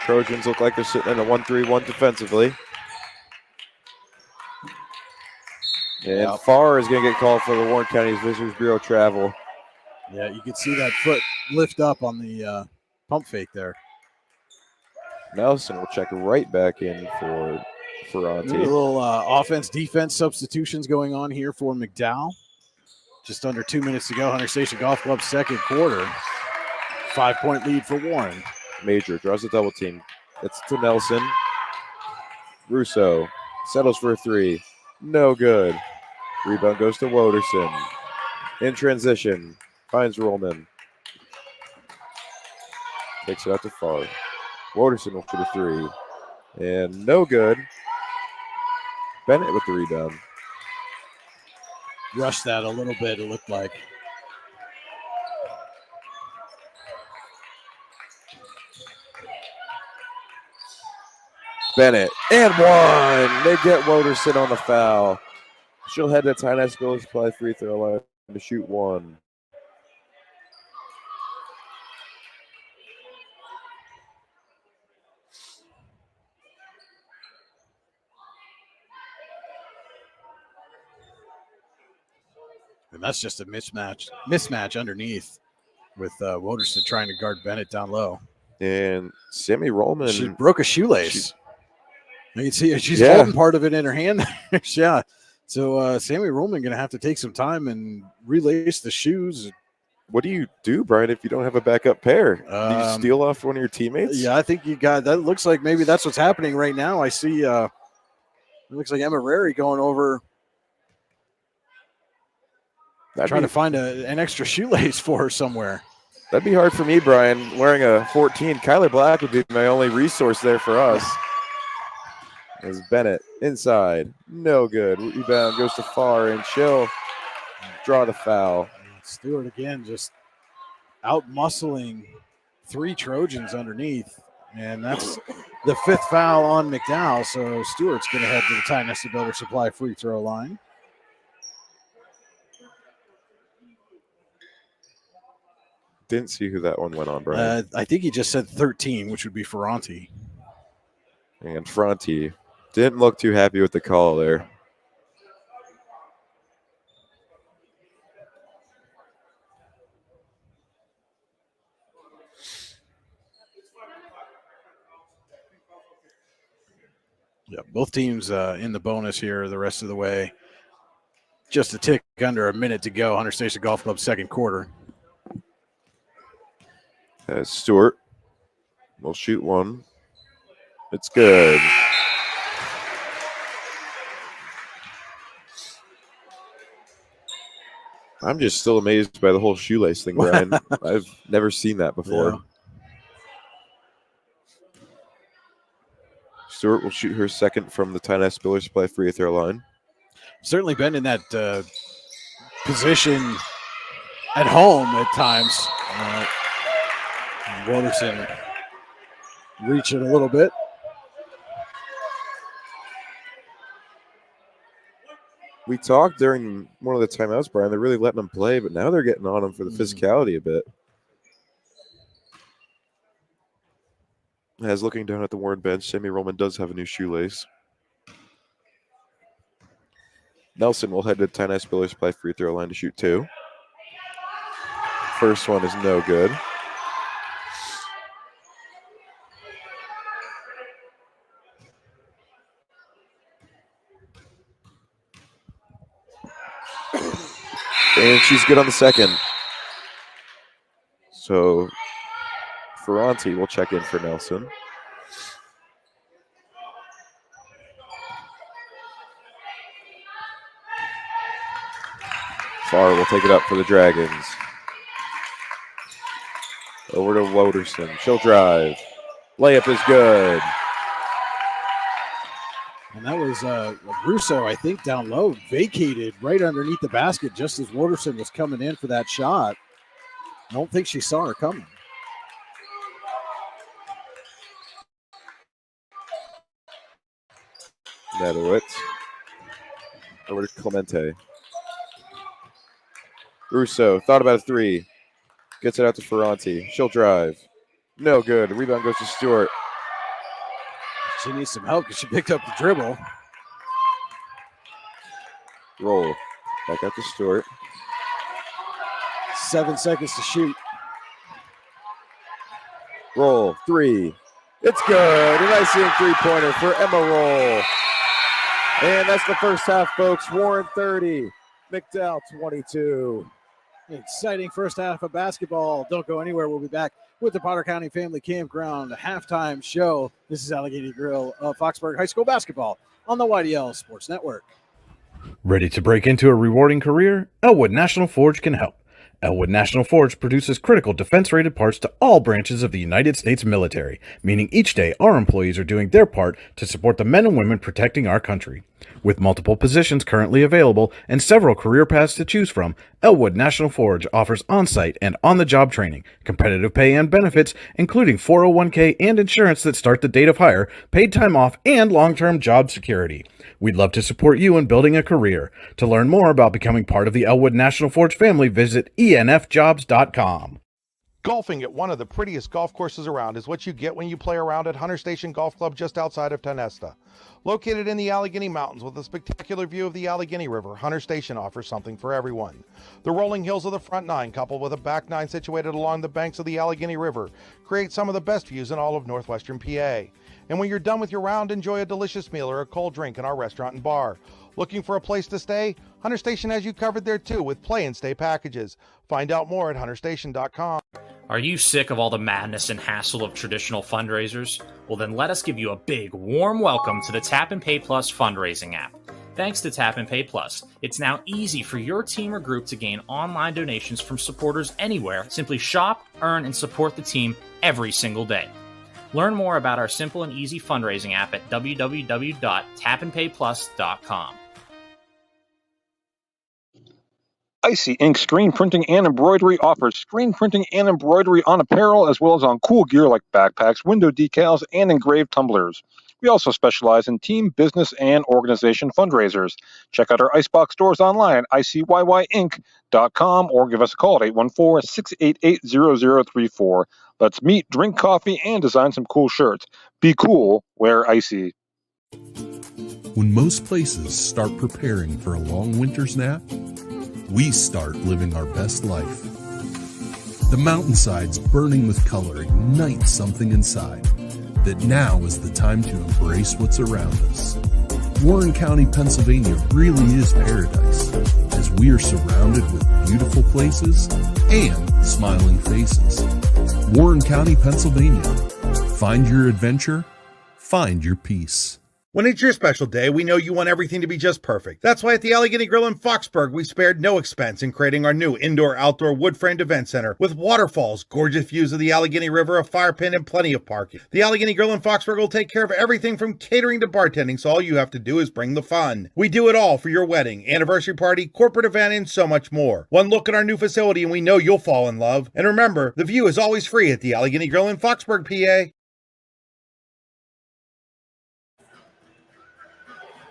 Trojans look like they're sitting in a 1-3-1 defensively. And Farr is going to get called for the Warren County Visitors Bureau travel. Yeah, you can see that foot lift up on the pump fake there. Nelson will check right back in for Ferranti. A little offense-defense substitutions going on here for McDowell. Just under 2 minutes to go. Hunter Station Golf Club second quarter. 5-point lead for Warren. Major draws a double team. It's to Nelson. Russo settles for a three. No good. Rebound goes to Woderson. In transition. Finds Rollman. Takes it out to Farr. Woderson will shoot a three. And no good. Bennett with the rebound. Rushed that a little bit, it looked like. Bennett and one. They get Woderson on the foul. She'll head to Tynessa Builders Supply free throw line to shoot one. And that's just a mismatch underneath with Woderson trying to guard Bennett down low. And Sammy Rollman. She broke a shoelace. You can see she's Yeah. holding part of it in her hand. Yeah. So Sammy Roman going to have to take some time and relace the shoes. What do you do, Brian, if you don't have a backup pair? Do you steal off one of your teammates? Yeah, I think you got that. Looks like maybe that's what's happening right now. I see. It looks like Emma Rary going over, trying to find an extra shoelace for her somewhere. That'd be hard for me, Brian. Wearing a 14, Kyler Black would be my only resource there for us. As Bennett inside, no good. Rebound goes to Farr, and she'll draw the foul. Stewart again, just out muscling 3 Trojans underneath, and that's the 5th foul on McDowell. So Stewart's going to head to the Ty Nesta Builder Supply free throw line. Didn't see who that one went on, Brian. I think he just said 13, which would be Ferranti. And Fronti didn't look too happy with the call there. Yeah, both teams in the bonus here the rest of the way. Just a tick under a minute to go. Hunter Station Golf Club second quarter. Stewart will shoot one. It's good. I'm just still amazed by the whole shoelace thing, Brian. I've never seen that before. Yeah. Stewart will shoot her second from the Ty Nesta Builder Supply free throw line. Certainly been in that position at home at times. Wilderson reaching a little bit. We talked during one of the timeouts, Brian. They're really letting them play, but now they're getting on them for the physicality a bit. As looking down at the Warren bench, Sammy Roman does have a new shoelace. Nelson will head to Ty Nesta Builder Supply free throw line to shoot 2. First one is no good. And she's good on the second. So Ferranti will check in for Nelson. Farr will take it up for the Dragons. Over to Woderson. She'll drive. Layup is good. And that was Russo, I think, down low, vacated right underneath the basket just as Waterson was coming in for that shot. I don't think she saw her coming. Nadowitz. Over to Clemente. Russo thought about a 3. Gets it out to Ferranti. She'll drive. No good. The rebound goes to Stewart. She needs some help because she picked up the dribble. Roll. Back out to Stewart. 7 seconds to shoot. Roll. 3. It's good. A nice 3-pointer for Emma Roll. And that's the first half, folks. Warren 30. McDowell 22. Exciting first half of basketball. Don't go anywhere. We'll be back with the Potter County Family Campground halftime show. This is Allegheny Grill of Foxburg High School basketball on the YDL Sports Network. Ready to break into a rewarding career? Elwood National Forge can help. Elwood National Forge produces critical defense-rated parts to all branches of the United States military, meaning each day our employees are doing their part to support the men and women protecting our country. With multiple positions currently available and several career paths to choose from, Elwood National Forge offers on-site and on-the-job training, competitive pay and benefits, including 401k and insurance that start the date of hire, paid time off, and long-term job security. We'd love to support you in building a career. To learn more about becoming part of the Elwood National Forge family, visit enfjobs.com. Golfing at one of the prettiest golf courses around is what you get when you play around at Hunter Station Golf Club just outside of Tonesta. Located in the Allegheny Mountains with a spectacular view of the Allegheny River, Hunter Station offers something for everyone. The rolling hills of the front nine, coupled with a back nine situated along the banks of the Allegheny River, create some of the best views in all of northwestern PA. And when you're done with your round, enjoy a delicious meal or a cold drink in our restaurant and bar. Looking for a place to stay? Hunter Station has you covered there too with play and stay packages. Find out more at hunterstation.com. Are you sick of all the madness and hassle of traditional fundraisers? Well, then let us give you a big, warm welcome to the Tap and Pay Plus fundraising app. Thanks to Tap and Pay Plus, it's now easy for your team or group to gain online donations from supporters anywhere. Simply shop, earn, and support the team every single day. Learn more about our simple and easy fundraising app at www.tapandpayplus.com. Icy Ink Screen Printing and Embroidery offers screen printing and embroidery on apparel as well as on cool gear like backpacks, window decals, and engraved tumblers. We also specialize in team, business, and organization fundraisers. Check out our Icebox stores online at icyyyink.com or give us a call at 814-688-0034. Let's meet, drink coffee, and design some cool shirts. Be cool, wear Icy. When most places start preparing for a long winter's nap, we start living our best life. The mountainsides burning with color ignite something inside that now is the time to embrace what's around us. Warren County, Pennsylvania really is paradise, as we are surrounded with beautiful places and smiling faces. Warren County, Pennsylvania. Find your adventure, find your peace. When it's your special day, we know you want everything to be just perfect. That's why at the Allegheny Grill in Foxburg, we spared no expense in creating our new indoor-outdoor wood-framed event center with waterfalls, gorgeous views of the Allegheny River, a fire pit, and plenty of parking. The Allegheny Grill in Foxburg will take care of everything from catering to bartending, so all you have to do is bring the fun. We do it all for your wedding, anniversary party, corporate event, and so much more. One look at our new facility and we know you'll fall in love. And remember, the view is always free at the Allegheny Grill in Foxburg, PA.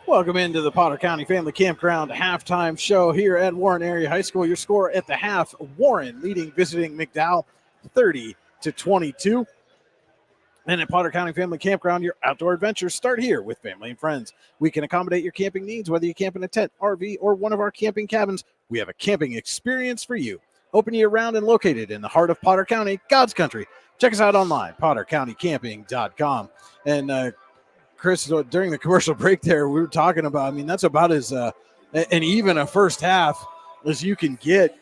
Welcome into the Potter County Family Campground halftime show here at Warren Area High School. Your score at the half, Warren leading visiting McDowell 30-22. And at Potter County Family Campground, your outdoor adventures start here with family and friends. We can accommodate your camping needs, whether you camp in a tent, RV, or one of our camping cabins. We have a camping experience for you. Open year-round and located in the heart of Potter County, God's country. Check us out online, pottercountycamping.com. And Chris, during the commercial break there, we were talking about, I mean, that's about as an even a first half as you can get.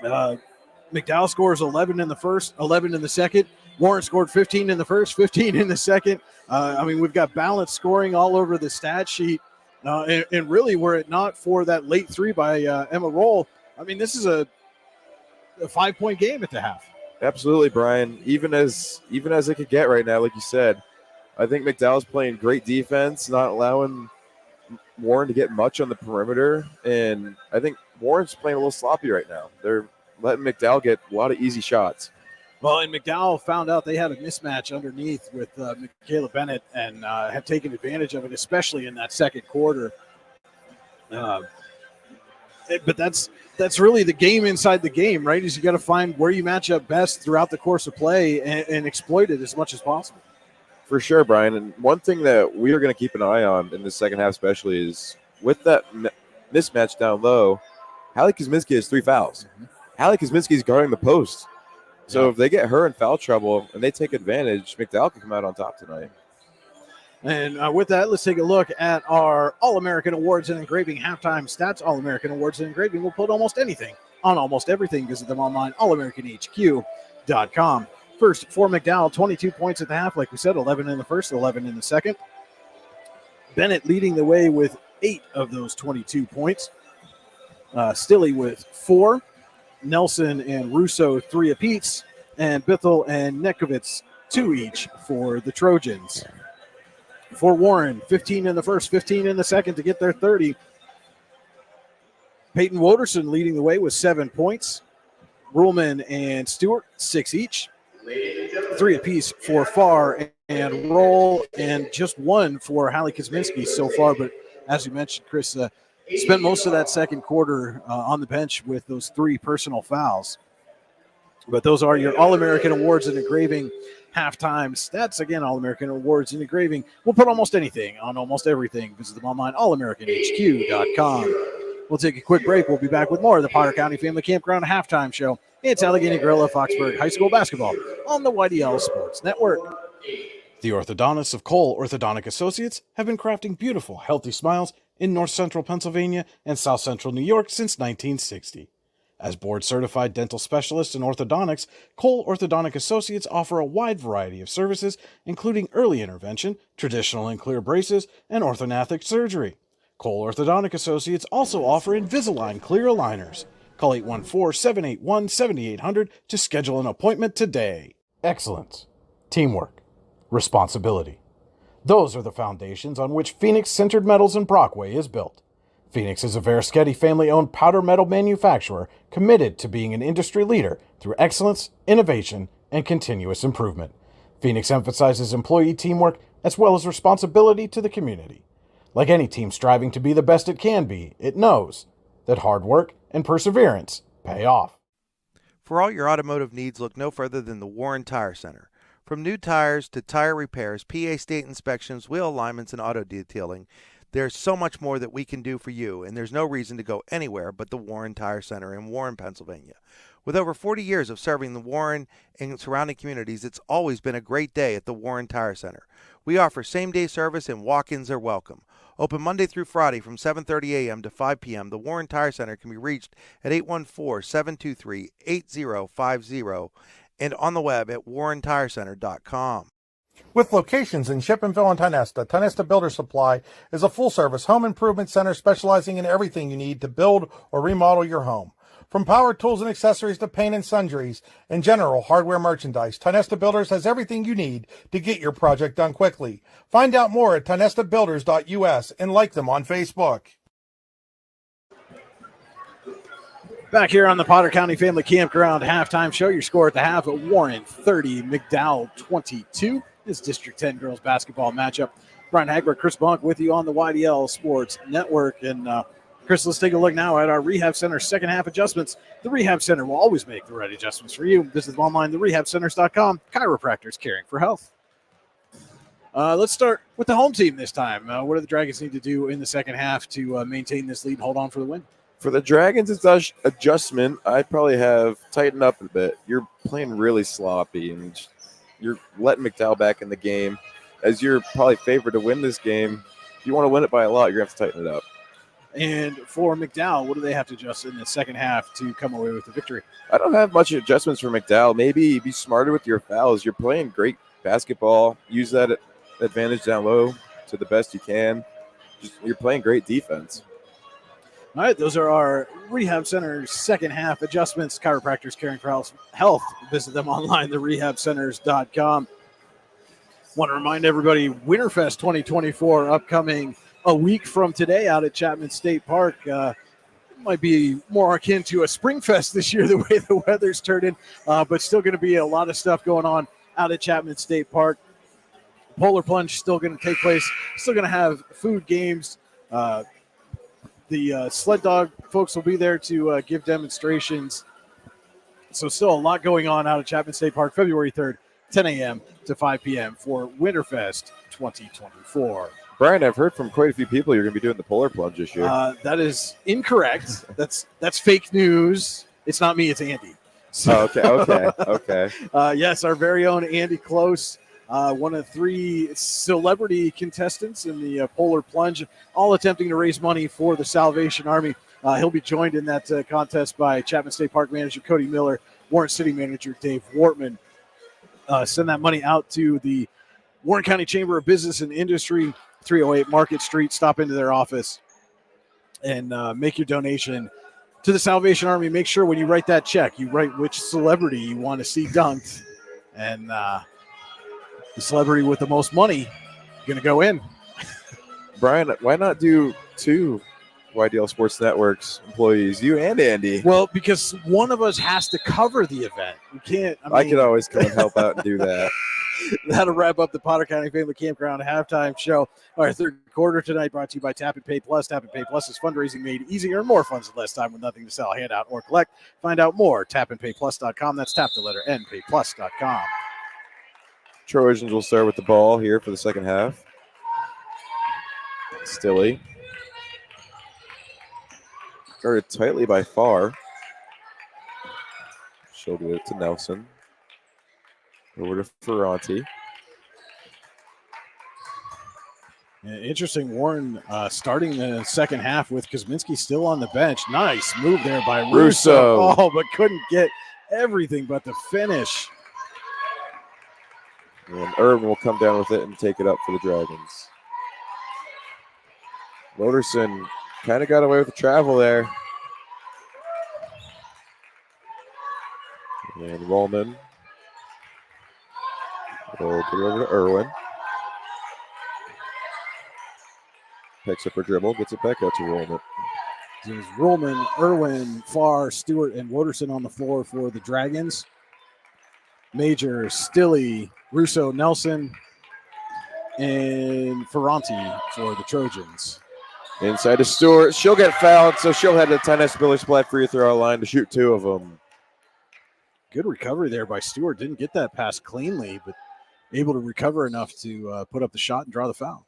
McDowell scores 11 in the first, 11 in the second. Warren scored 15 in the first, 15 in the second. I mean, we've got balanced scoring all over the stat sheet. And really, were it not for that late three by Emma Roll, I mean, this is a 5-point game at the half. Absolutely, Brian. Even as it could get right now, like you said. I think McDowell's playing great defense, not allowing Warren to get much on the perimeter. And I think Warren's playing a little sloppy right now. They're letting McDowell get a lot of easy shots. Well, and McDowell found out they had a mismatch underneath with Michaela Bennett and have taken advantage of it, especially in that second quarter. But that's really the game inside the game, right? Is you got to find where you match up best throughout the course of play and exploit it as much as possible. For sure, Brian. And one thing that we are going to keep an eye on in the second half especially is with that mismatch down low, Hallie Kuzminski has 3 fouls. Hallie Kuzminski is guarding the post. So if they get her in foul trouble and they take advantage, McDowell can come out on top tonight. And with that, let's take a look at our All-American Awards and Engraving halftime stats. All-American Awards and Engraving will put almost anything on almost everything. Visit them online, allamericanhq.com. First, for McDowell, 22 points at the half. Like we said, 11 in the first, 11 in the second. Bennett leading the way with 8 of those 22 points. Stilley with 4. Nelson and Russo 3 apiece. And Bithell and Nekovitz 2 each for the Trojans. For Warren, 15 in the first, 15 in the second to get their 30. Peyton Woderson leading the way with 7 points. Ruhlman and Stewart, 6 each. 3 apiece for Farr and Roll, and just 1 for Hallie Kuzminski so far. But as you mentioned, Chris, spent most of that second quarter on the bench with those 3 personal fouls. But those are your All-American Awards in Engraving halftime stats. Again, All-American Awards in Engraving. We'll put almost anything on almost everything. Visit them online, allamericanhq.com. We'll take a quick break. We'll be back with more of the Potter County Family Campground halftime show. It's Allegheny Grill of Foxburg High School basketball on the YDL Sports Network. The orthodontists of Cole Orthodontic Associates have been crafting beautiful, healthy smiles in north central Pennsylvania and south central New York since 1960. As board-certified dental specialists in orthodontics, Cole Orthodontic Associates offer a wide variety of services, including early intervention, traditional and clear braces, and orthodontic surgery. Cole Orthodontic Associates also offer Invisalign clear aligners. Call 814-781-7800 to schedule an appointment today. Excellence, teamwork, responsibility. Those are the foundations on which Phoenix Sintered Metals in Brockway is built. Phoenix is a Verischetti family-owned powder metal manufacturer committed to being an industry leader through excellence, innovation, and continuous improvement. Phoenix emphasizes employee teamwork as well as responsibility to the community. Like any team striving to be the best it can be, it knows that hard work and perseverance pay off. For all your automotive needs, look no further than the Warren Tire Center. From new tires to tire repairs, PA state inspections, wheel alignments, and auto detailing, there's so much more that we can do for you, and there's no reason to go anywhere but the Warren Tire Center in Warren, Pennsylvania. With over 40 years of serving the Warren and surrounding communities, it's always been a great day at the Warren Tire Center. We offer same-day service and walk-ins are welcome. Open Monday through Friday from 7:30 a.m. to 5 p.m., the Warren Tire Center can be reached at 814-723-8050 and on the web at warrentirecenter.com. With locations in Shippenville and Tionesta, Tionesta Builder Supply is a full-service home improvement center specializing in everything you need to build or remodel your home. From power tools and accessories to paint and sundries and general hardware merchandise, Tionesta Builders has everything you need to get your project done quickly. Find out more at tionestabuilders.us and like them on Facebook. Back here on the Potter County Family Campground halftime show, your score at the half at Warren 30, McDowell 22. This District 10 girls basketball matchup. Brian Hagler, Chris Bunk with you on the YDL Sports Network. And Chris, let's take a look now at our Rehab Center second half adjustments. The Rehab Center will always make the right adjustments for you. Visit them online, therehabcenters.com. Chiropractors caring for health. Let's start with the home team this time. What do the Dragons need to do in the second half to maintain this lead and hold on for the win? For the Dragons' adjustment, I'd probably have tightened up a bit. You're playing really sloppy, and you're letting McDowell back in the game. As you're probably favored to win this game, if you want to win it by a lot, you're going to have to tighten it up. And for McDowell, what do they have to adjust in the second half to come away with the victory? I don't have much adjustments for McDowell. Maybe be smarter with your fouls. You're playing great basketball. Use that advantage down low to the best you can. You're playing great defense. All right, those are our Rehab Center's second half adjustments. Chiropractors caring for health. Visit them online, therehabcenters.com. Want to remind everybody, Winterfest 2024 upcoming a week from today out at Chapman State Park. Might be more akin to a Springfest this year, the way the weather's turned in, but still going to be a lot of stuff going on out at Chapman State Park. Polar Plunge still going to take place. Still going to have food, games. The sled dog folks will be there to give demonstrations. So still a lot going on out at Chapman State Park, February 3rd, 10 a.m. to 5 p.m. for Winterfest 2024. Brian, I've heard from quite a few people you're going to be doing the Polar Plunge this year. That is incorrect. That's fake news. It's not me, it's Andy. So, Okay. Yes, our very own Andy Close, one of 3 celebrity contestants in the Polar Plunge, all attempting to raise money for the Salvation Army. He'll be joined in that contest by Chapman State Park Manager Cody Miller, Warren City Manager Dave Wortman. Send that money out to the Warren County Chamber of Business and Industry, 308 Market Street. Stop into their office and make your donation to the Salvation Army. Make sure when you write that check, you write which celebrity you want to see dunked. And the celebrity with the most money going to go in. Brian, why not do 2 YDL Sports Networks employees, you and Andy? Well, because one of us has to cover the event. We can't. I could always come and help out and do that. That'll wrap up the Potter County Family Campground halftime show. Our third quarter tonight brought to you by Tap and Pay Plus. Tap and Pay Plus is fundraising made easier and more funds in less time with nothing to sell, hand out, or collect. Find out more, tapandpayplus.com. That's tap the letter N, payplus.com. Trojans will start with the ball here for the second half. Stilley. Guarded tightly by Farr. She'll give it to Nelson. Over to Ferranti. Interesting, Warren starting the second half with Kosminski still on the bench. Nice move there by Russo. Russo. Oh, but couldn't get everything but the finish. And Irvin will come down with it and take it up for the Dragons. Woderson kind of got away with the travel there. And Rollman will put it over to Irwin. Picks up her dribble, gets it back out to Rollman. It was Rollman, Irwin, Farr, Stewart, and Woderson on the floor for the Dragons. Major, Stilley, Russo, Nelson, and Ferranti for the Trojans. Inside to Stewart. She'll get fouled, so she'll head to the Tyneside Miller Splat free throw line to shoot 2 of them. Good recovery there by Stewart. Didn't get that pass cleanly, but able to recover enough to put up the shot and draw the foul.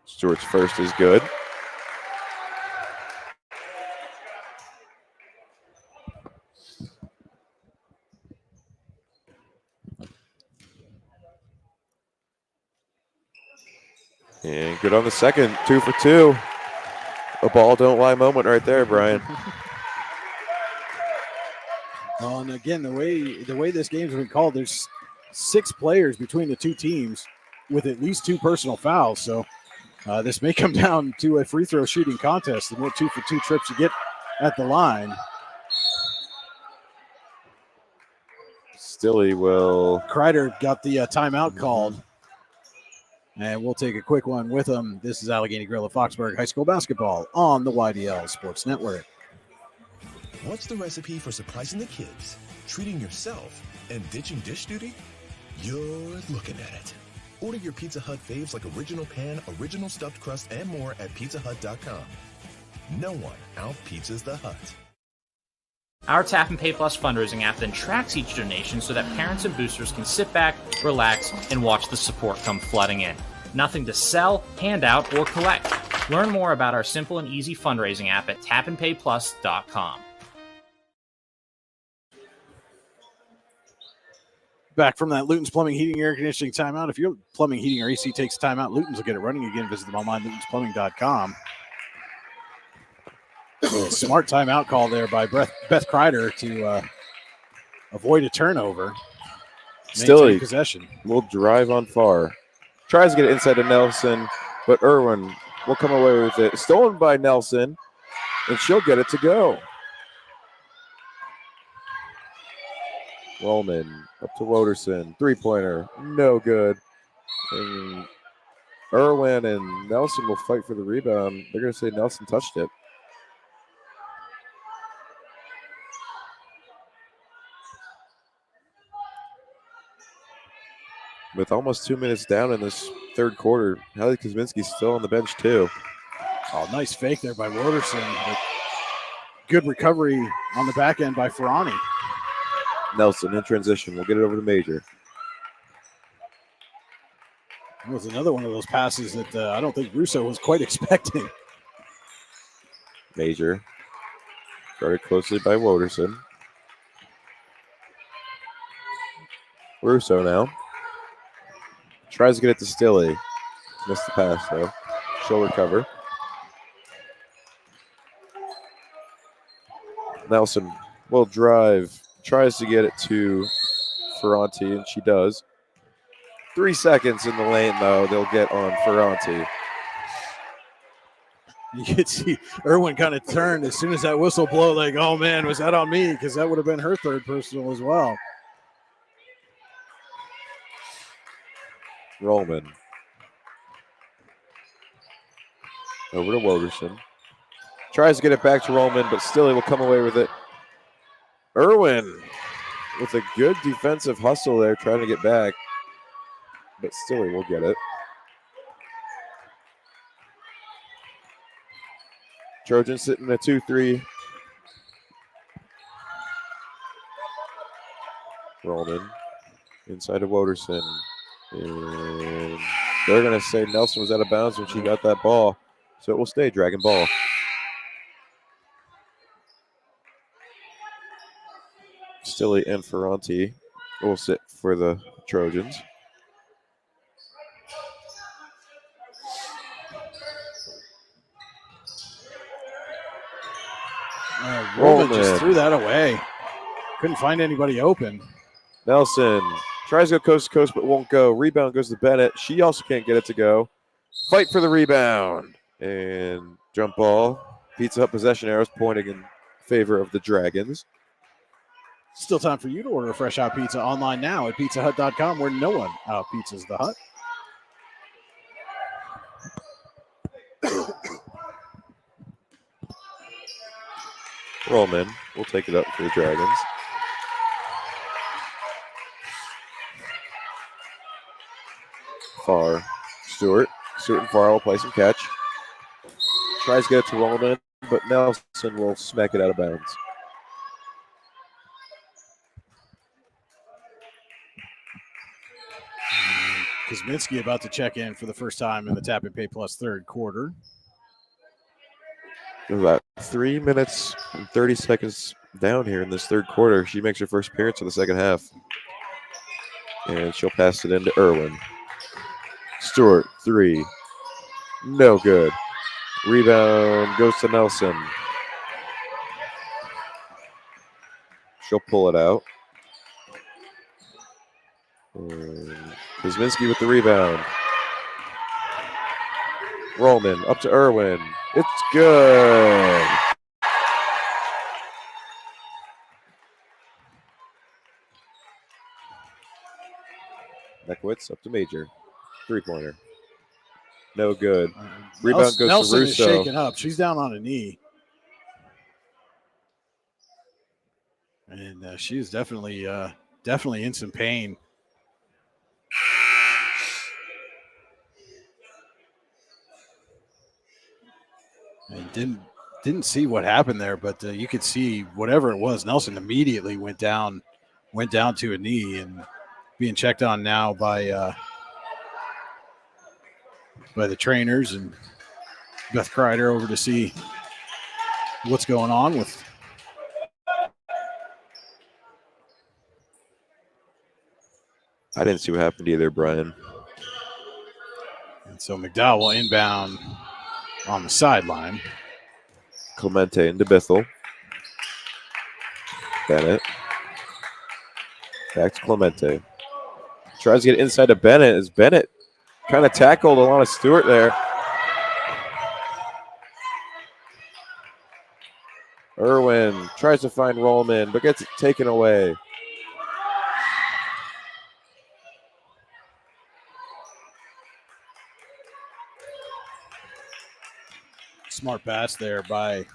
Stewart's first is good. And good on the second, 2 for 2. A ball don't lie moment right there, Brian. Well, and again, the way this game's been called, there's 6 players between the two teams with at least 2 personal fouls. So this may come down to a free throw shooting contest. The more 2 for 2 trips you get at the line. Stilley will. Kreider got the timeout called. And we'll take a quick one with them. This is Allegheny Grill of Foxburg High School basketball on the YDL Sports Network. What's the recipe for surprising the kids, treating yourself, and ditching dish duty? You're looking at it. Order your Pizza Hut faves like original pan, original stuffed crust, and more at pizzahut.com. No one out-pizzas the Hut. Our Tap and Pay Plus fundraising app then tracks each donation so that parents and boosters can sit back, relax, and watch the support come flooding in. Nothing to sell, hand out, or collect. Learn more about our simple and easy fundraising app at tapandpayplus.com. Back from that Luton's Plumbing, Heating, Air Conditioning timeout. If your plumbing, heating, or AC takes timeout, Luton's will get it running again. Visit them online, lutonsplumbing.com. Smart timeout call there by Beth Kreider to avoid a turnover. Stilley possession. Will drive on Farr. Tries to get it inside to Nelson, but Irwin will come away with it. Stolen by Nelson, and she'll get it to go. Rollman up to Woderson. 3-pointer. No good. And Irwin and Nelson will fight for the rebound. They're going to say Nelson touched it. With almost 2 minutes down in this third quarter, Hallie Kosminski's still on the bench too. Oh, nice fake there by Woderson. But good recovery on the back end by Ferrani. Nelson in transition. We'll get it over to Major. That was another one of those passes that I don't think Russo was quite expecting. Major. Guarded closely by Woderson. Russo now. Tries to get it to Stilley. Missed the pass, though. She'll recover. Nelson will drive. Tries to get it to Ferranti, and she does. 3 seconds in the lane, though. They'll get on Ferranti. You could see Irwin kind of turned as soon as that whistle blew, like, oh, man, was that on me? Because that would have been her third personal as well. Rollman. Over to Woderson. Tries to get it back to Rollman, but still he will come away with it. Irwin with a good defensive hustle there, trying to get back. But still he will get it. Trojans sitting at 2-3. Rollman inside of Woderson. And they're going to say Nelson was out of bounds when she got that ball. So it will stay Dragon Ball. Stilly and Ferranti will sit for the Trojans. Rollman just threw that away. Couldn't find anybody open. Nelson tries to go coast to coast but won't go. Rebound goes to Bennett. She also can't get it to go. Fight for the rebound. And jump ball. Pizza Hut possession arrows pointing in favor of the Dragons. Still time for you to order a fresh hot pizza online now at pizzahut.com, where no one out-pizzas the hut. Rollman will take it up for the Dragons. Farr. Stewart and Farr will play some catch. Tries to get it to Rollman, but Nelson will smack it out of bounds. Kuzminski about to check in for the first time in the Tap and Pay Plus third quarter. About 3 minutes and 30 seconds down here in this third quarter. She makes her first appearance in the second half. And she'll pass it into Irwin. Stewart, 3. No good. Rebound goes to Nelson. She'll pull it out. And Kuzminski with the rebound. Rollman up to Irwin. It's good. Nekowitz up to Major. 3-pointer. No good. Rebound goes Nelson to Russo. is shaken up. She's down on a knee. And she is definitely in some pain. And didn't see what happened there, but you could see whatever it was. Nelson immediately went down to a knee and being checked on now by the trainers, and Beth Kreider over to see what's going on with. I didn't see what happened either, Brian. And so McDowell will inbound on the sideline. Clemente into Bithell. Bennett. Back to Clemente. Tries to get inside to Bennett as Bennett kind of tackled Alana Stewart there. Irwin tries to find Rollman, but gets it taken away. Smart pass there by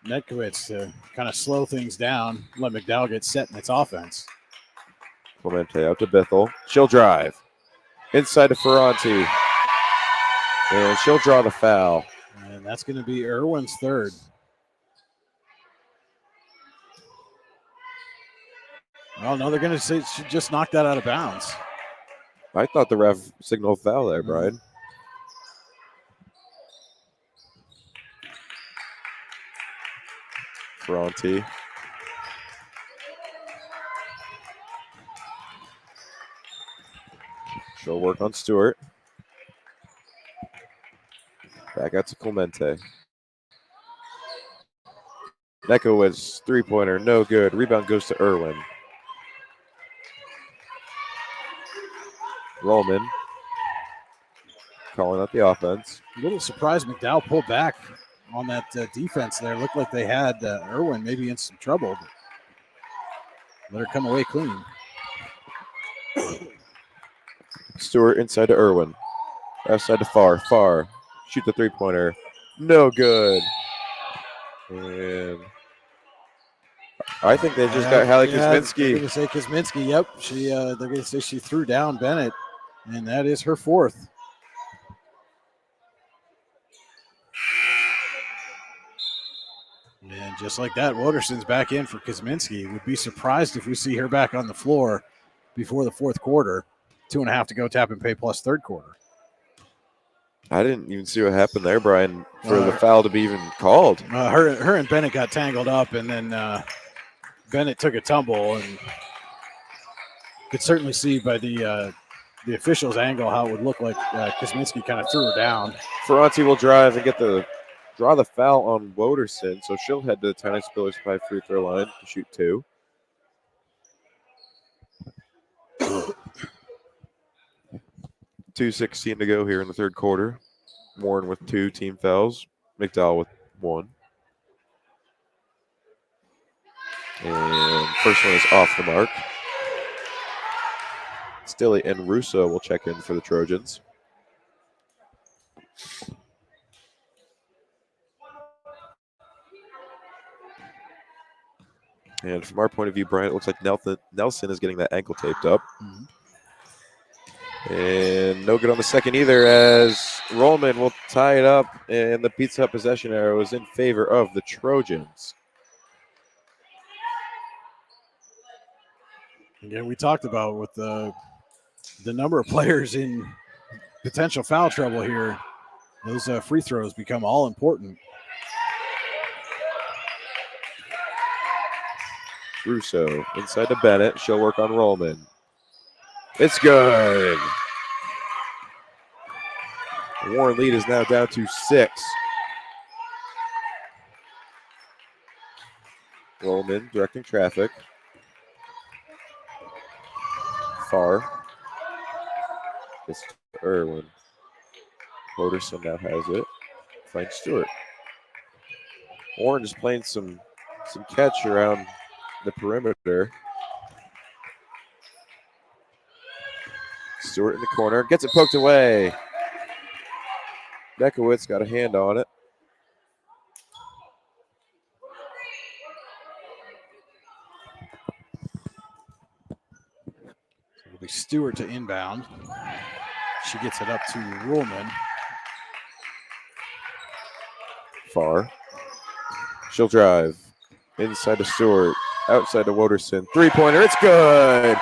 Netkowitz to kind of slow things down, let McDowell get set in its offense. Clemente out to Bithell. She'll drive. Inside to Ferranti. And she'll draw the foul. And that's going to be Irwin's third. Oh, no, they're going to say she just knocked that out of bounds. I thought the ref signaled foul there, Brian. Ferranti. She'll work on Stewart. Back out to Clemente. Nekowitz, 3-pointer, no good. Rebound goes to Irwin. Rollman calling out the offense. A little surprised McDowell pulled back on that defense there. Looked like they had Irwin maybe in some trouble. Let her come away clean. Stewart inside to Irwin. Outside to Farr. Farr. Shoot the three-pointer. No good. And I think they just got Hallie They're Kuzminski. going to say Kuzminski. Yep, they're going to say she threw down Bennett, and that is her fourth. And just like that, Woderson's back in for Kuzminski. Would be surprised if we see her back on the floor before the fourth quarter. 2.5 to go, tap and pay plus third quarter. I didn't even see what happened there, Brian, for the foul to be even called. Her and Bennett got tangled up, and then Bennett took a tumble, and could certainly see by the official's angle how it would look like Kuzminski kind of threw her down. Ferranti will drive and draw the foul on Woderson, so she'll head to the Tennis Pillars 5 free throw line to shoot 2. .2:16 to go here in the third quarter. Warren with 2 team fouls. McDowell with 1. And first one is off the mark. Stilley and Russo will check in for the Trojans. And from our point of view, Brian, it looks like Nelson is getting that ankle taped up. Mm-hmm. And no good on the second either, as Rollman will tie it up, and the Pizza Hut possession arrow is in favor of the Trojans. Again, we talked about with the number of players in potential foul trouble here, those free throws become all important. Russo inside to Bennett. She'll work on Rollman. It's good. The Warren lead is now down to 6. Rollman directing traffic. Far. It's Irwin. Woderson now has it. Finds Stewart. Warren is playing some catch around the perimeter. Stewart in the corner. Gets it poked away. Nekowitz got a hand on it. It'll be Stewart to inbound. She gets it up to Ruhlman. Far. She'll drive. Inside to Stewart. Outside to Woderson. Three-pointer. It's good.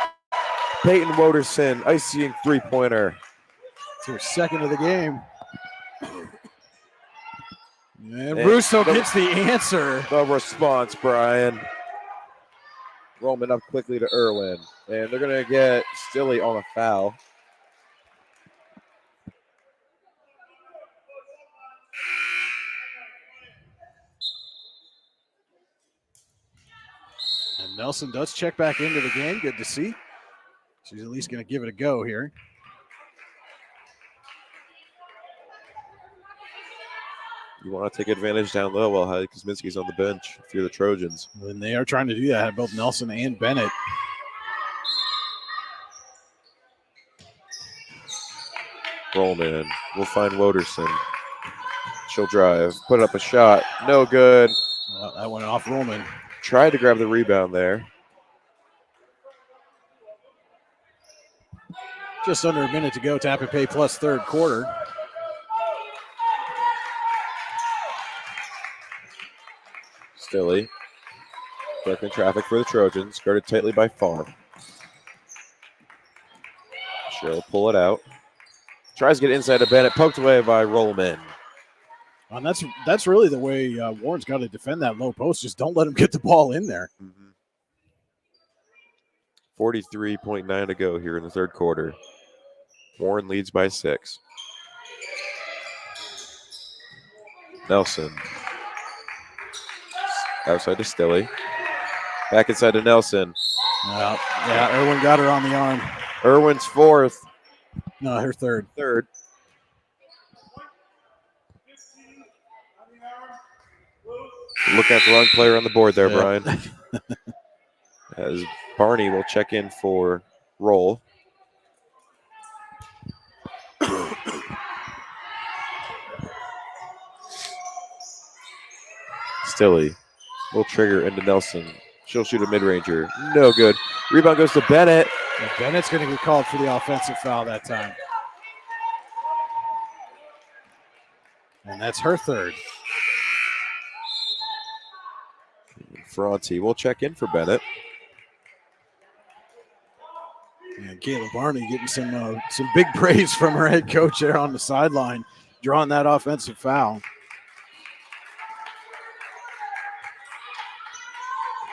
Peyton Woderson, icing three-pointer. It's her second of the game. And Russo gets the answer. The response, Brian. Rollman up quickly to Irwin. And they're going to get Stilley on a foul. And Nelson does check back into the game. Good to see. She's at least going to give it a go here. You want to take advantage down low while Hallie Kuzminski's on the bench if you're the Trojans. And they are trying to do that, both Nelson and Bennett. Rollman will find Woderson. She'll drive, put up a shot. No good. That went off Rollman. Tried to grab the rebound there. Just under a minute to go. Tap and pay plus third quarter. Stilley. Directing traffic for the Trojans. Guarded tightly by Farr. She'll pull it out. Tries to get inside to Bennett. Poked away by Rollman. And that's really the way Warren's got to defend that low post. Just don't let him get the ball in there. 43.9 to go here in the third quarter. Warren leads by 6. Nelson. Outside to Stilley. Back inside to Nelson. Yeah, Irwin got her on the arm. Irwin's fourth. No, her third. Look at the wrong player on the board there, Brian. As Barney will check in for Roll. Stilley will trigger into Nelson. She'll shoot a mid-ranger. No good. Rebound goes to Bennett. And Bennett's going to get called for the offensive foul that time. And that's her third. Ferranti will check in for Bennett. And Kayla Barney getting some big praise from her head coach there on the sideline, drawing that offensive foul.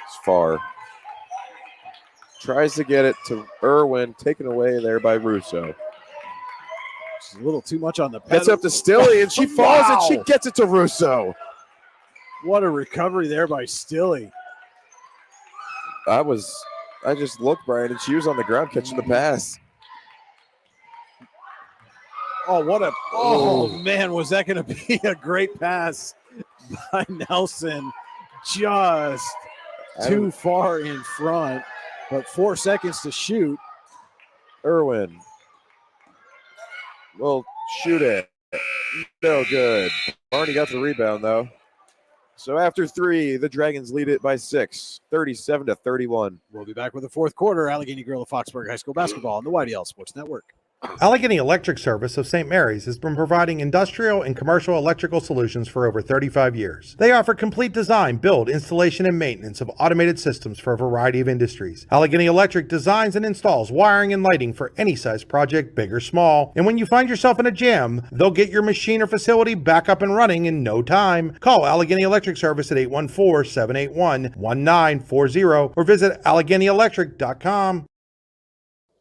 It's far. Tries to get it to Irwin, taken away there by Russo. It's a little too much on the Gets up to Stilley, and she falls, and she gets it to Russo. What a recovery there by Stilley. I just looked, Brian, and she was on the ground catching the pass. Oh, man, was that going to be a great pass by Nelson. Just too far in front, but 4 seconds to shoot. Irwin will shoot it. No good. Barney got the rebound, though. So after 3, the Dragons lead it by 6, 37-31. We'll be back with the fourth quarter. Allegheny Gorilla Foxburg High School basketball on the YDL Sports Network. Allegheny Electric Service of St. Mary's has been providing industrial and commercial electrical solutions for over 35 years. They offer complete design, build, installation, and maintenance of automated systems for a variety of industries. Allegheny Electric designs and installs wiring and lighting for any size project, big or small. And when you find yourself in a jam, they'll get your machine or facility back up and running in no time. Call Allegheny Electric Service at 814-781-1940 or visit AlleghenyElectric.com.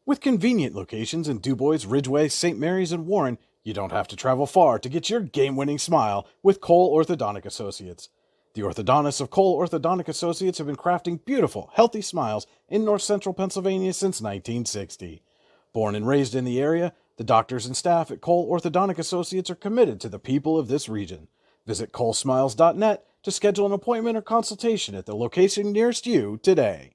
With convenient locations in DuBois, Ridgeway, St. Mary's, and Warren, you don't have to travel far to get your game-winning smile with Cole Orthodontic Associates. The orthodontists of Cole Orthodontic Associates have been crafting beautiful, healthy smiles in north central Pennsylvania since 1960. Born and raised in the area, the doctors and staff at Cole Orthodontic Associates are committed to the people of this region. Visit colesmiles.net to schedule an appointment or consultation at the location nearest you today.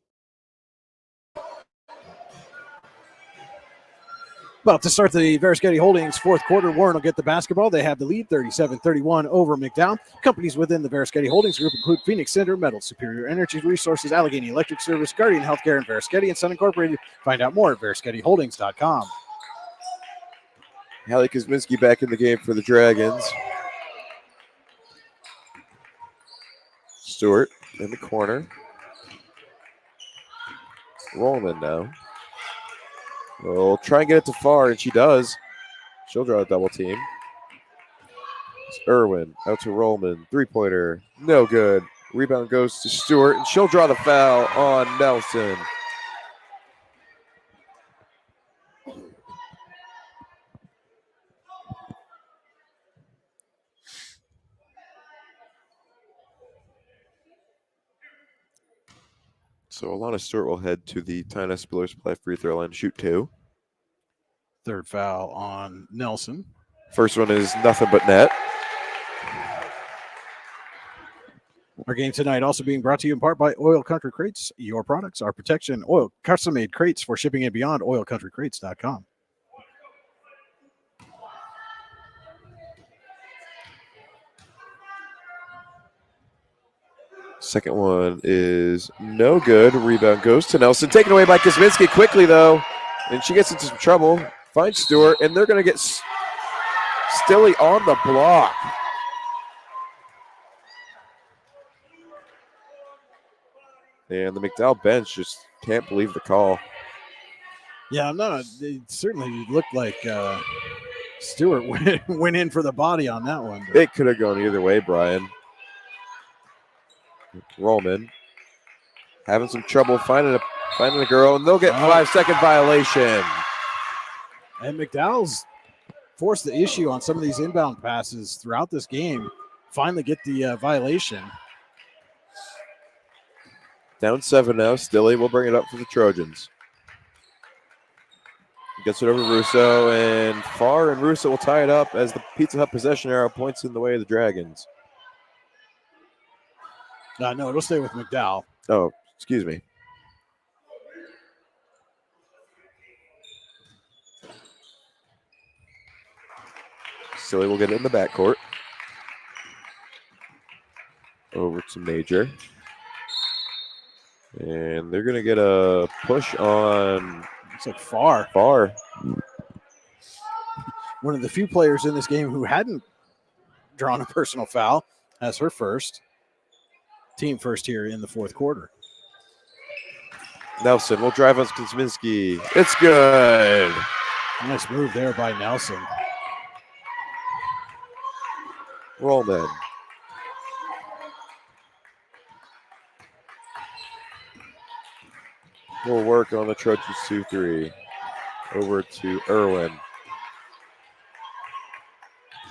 About to start the Veriskety Holdings fourth quarter. Warren will get the basketball. They have the lead 37-31 over McDowell. Companies within the Veriskety Holdings group include Phoenix Cinder, Metals, Superior Energy Resources, Allegheny Electric Service, Guardian Healthcare, and Veriskety and Son Incorporated. Find out more at VerisketyHoldings.com. Hallie Kuzminski back in the game for the Dragons. Stewart in the corner. Rolling now. We'll try and get it to Farr, and she does. She'll draw a double team. It's Irwin out to Rollman. Three-pointer. No good. Rebound goes to Stewart, and she'll draw the foul on Nelson. So Alana Stewart will head to the Tyne Spiller Supply free throw line, shoot 2. Third foul on Nelson. First one is nothing but net. Our game tonight also being brought to you in part by Oil Country Crates. Your products, our protection. Oil custom-made crates for shipping and beyond. OilCountryCrates.com. Second one is no good. Rebound goes to Nelson. Taken away by Kuzminski quickly, though. And she gets into some trouble. Finds Stewart, and they're going to get Stilley on the block. And the McDowell bench just can't believe the call. Yeah, no, it certainly looked like Stewart went in for the body on that one. It could have gone either way, Brian. Rollman having some trouble finding a girl, and they'll get 5-second violation. And McDowell's forced the issue on some of these inbound passes throughout this game. Finally get the violation. Down 7 now. Stilley will bring it up for the Trojans. Gets it over Russo, and Farr and Russo will tie it up as the Pizza Hut possession arrow points in the way of the Dragons. No, it'll stay with McDowell. Oh, excuse me. Stilley will get it in the backcourt. Over to Major. And they're going to get a push on. Looks like Farr. Farr. One of the few players in this game who hadn't drawn a personal foul, has her first. Team first here in the fourth quarter. Nelson will drive on Kuzminski. It's good. Nice move there by Nelson. Rollman. We'll work on the Trojans 2-3. Over to Irwin.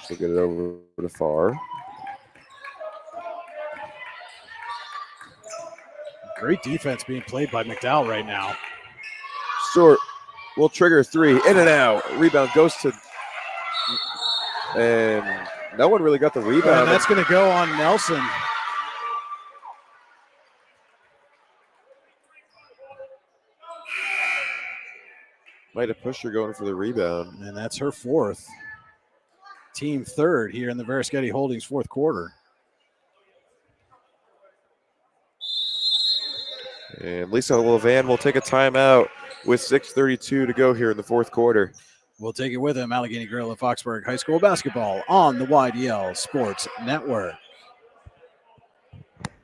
She'll get it over to Farr. Great defense being played by McDowell right now. Stewart will trigger three. In and out. Rebound goes to. And no one really got the rebound. And that's going to go on Nelson. Might have pushed her going for the rebound. And that's her fourth. Team third here in the Verischetti Holdings fourth quarter. And Lisa Levan will take a timeout with 6:32 to go here in the fourth quarter. We'll take it with him. Allegheny Grill and Foxburg High School basketball on the YDL Sports Network.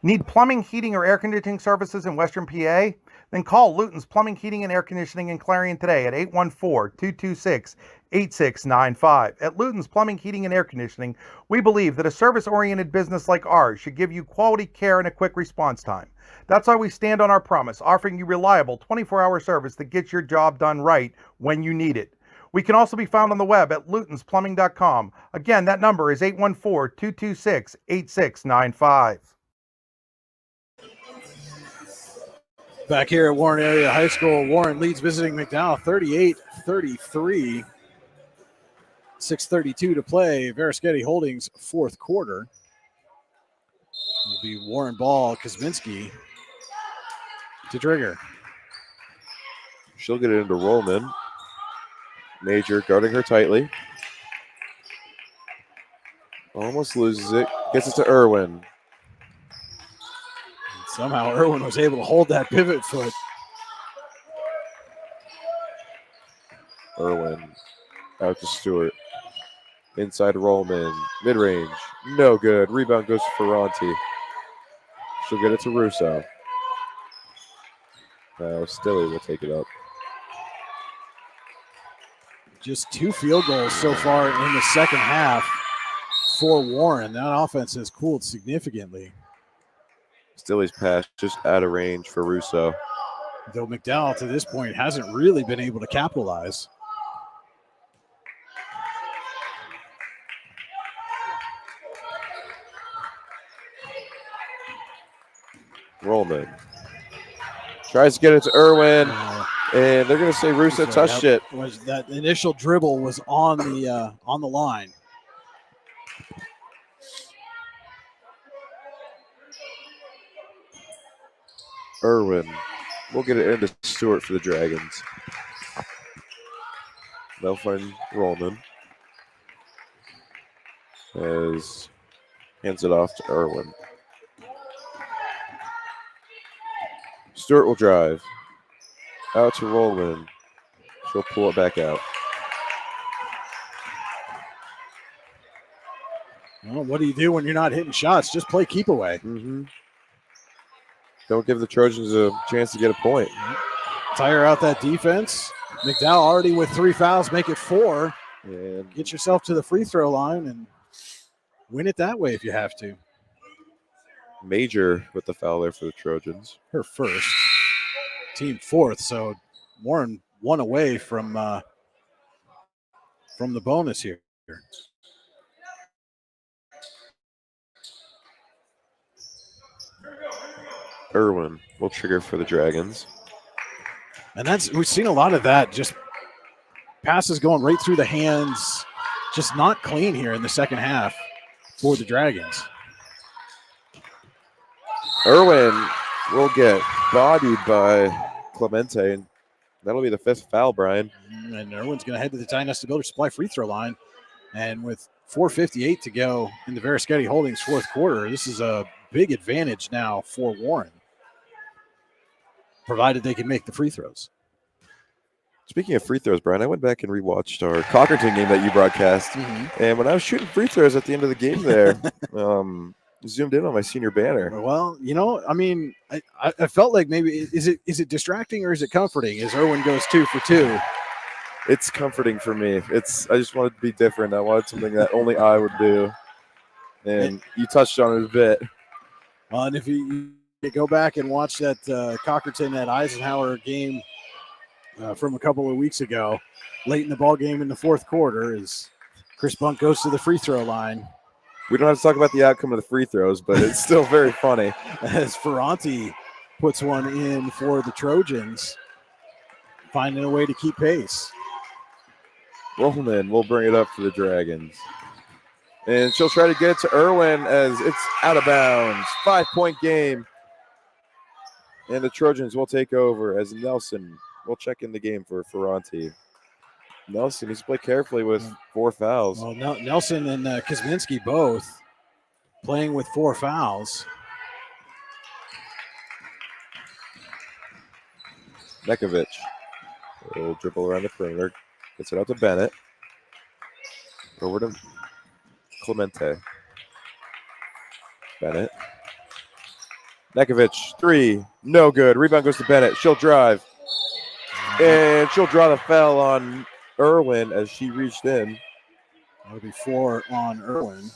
Need plumbing, heating, or air conditioning services in Western PA? Then call Luton's Plumbing, Heating, and Air Conditioning in Clarion today at 814-226-8695. At Luton's Plumbing, Heating, and Air Conditioning, we believe that a service-oriented business like ours should give you quality care and a quick response time. That's why we stand on our promise, offering you reliable 24-hour service that gets your job done right when you need it. We can also be found on the web at lutonsplumbing.com. Again, that number is 814-226-8695. Back here at Warren Area High School, Warren leads visiting McDowell 38-33. 6:32 to play. Verischetti Holdings fourth quarter. It'll be Warren ball, Kuzminski to trigger. She'll get it into Rollman. Major guarding her tightly. Almost loses it. Gets it to Irwin. Somehow Irwin was able to hold that pivot foot. Irwin out to Stewart. Inside Rollman. Mid-range. No good. Rebound goes to Ferranti. She'll get it to Russo. Now Stilley will take it up. Just 2 field goals so far in the second half for Warren. That offense has cooled significantly. Stilley's pass just out of range for Russo. Though McDowell to this point hasn't really been able to capitalize. Rollman tries to get it to Irwin, and they're going to say Russo touched it. That initial dribble was on the line. Irwin will get it into Stewart for the Dragons. They'll find Rollman. As hands it off to Irwin. Stewart will drive. Out to Rollman. She'll pull it back out. Well, what do you do when you're not hitting shots? Just play keep away. Mm-hmm. Don't give the Trojans a chance to get a point. Tire out that defense. McDowell already with 3 fouls, make it 4. And get yourself to the free throw line and win it that way if you have to. Major with the foul there for the Trojans. Her first. Team fourth, so Warren 1 away from the bonus here. Irwin will trigger for the Dragons. And we've seen a lot of that, just passes going right through the hands, just not clean here in the second half for the Dragons. Irwin will get bodied by Clemente, and that'll be the 5th foul, Brian. And Irwin's going to head to the Tinesta Builder Supply free throw line. And with 4:58 to go in the Verischetti Holdings fourth quarter, this is a big advantage now for Warren, provided they can make the free throws. Speaking of free throws, Brian, I went back and rewatched our Cockerton game that you broadcast. And when I was shooting free throws at the end of the game there, zoomed in on my senior banner. Well, I mean, I felt like maybe is it distracting or is it comforting as Irwin goes 2 for 2? It's comforting for me. I just wanted to be different. I wanted something that only I would do. And you touched on it a bit. And if you go back and watch that Cockerton at Eisenhower game from a couple of weeks ago, late in the ball game in the fourth quarter, as Chris Bunk goes to the free throw line. We don't have to talk about the outcome of the free throws, but it's still very funny. As Ferranti puts one in for the Trojans, finding a way to keep pace. Rollman will bring it up for the Dragons. And she'll try to get it to Irwin as it's out of bounds. 5-point game. And the Trojans will take over as Nelson will check in the game for Ferranti. Nelson needs to play carefully with 4 fouls. Well, Nelson and Kosminski both playing with 4 fouls. Nekovic will dribble around the perimeter. Gets it out to Bennett. Over to Clemente. Bennett. Nekovic, 3. No good. Rebound goes to Bennett. She'll drive. And she'll draw the foul on Irwin as she reached in. That'll be 4 on Irwin.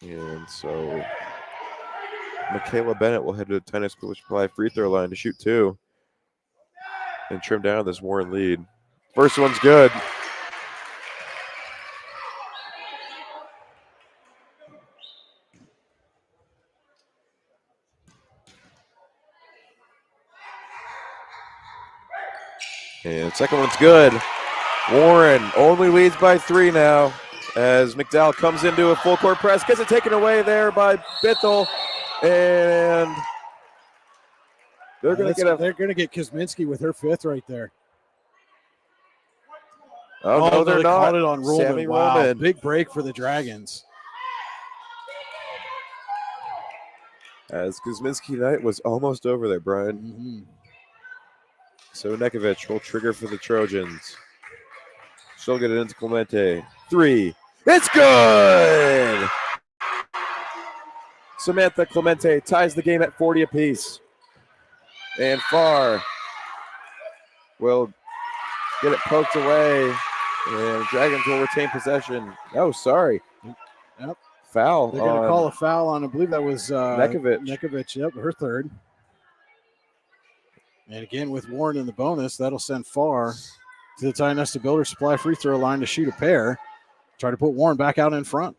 And so Michaela Bennett will head to the tennis supply free throw line to shoot 2 and trim down this Warren lead. First one's good. And second one's good. Warren only leads by 3 now as McDowell comes into a full court press, gets it taken away there by Bithell, and they're going to get Kosminski with her 5th right there. Oh, no, they're they not. Called it on Rollman. Sammy Wow, Rollman. big break for the Dragons. As Kosminski night was almost over there, Brian. So Nekovic will trigger for the Trojans. She'll get it into Clemente. 3. It's good! Samantha Clemente ties the game at 40 apiece. And Farr will get it poked away. And Dragons will retain possession. Oh, sorry. Yep. Foul. They're going to call a foul on, I believe that was Nekovic. Nekovic, yep, her 3rd. And again, with Warren in the bonus, that'll send Farr to the Tionesta Builder Supply free throw line to shoot a pair. Try to put Warren back out in front.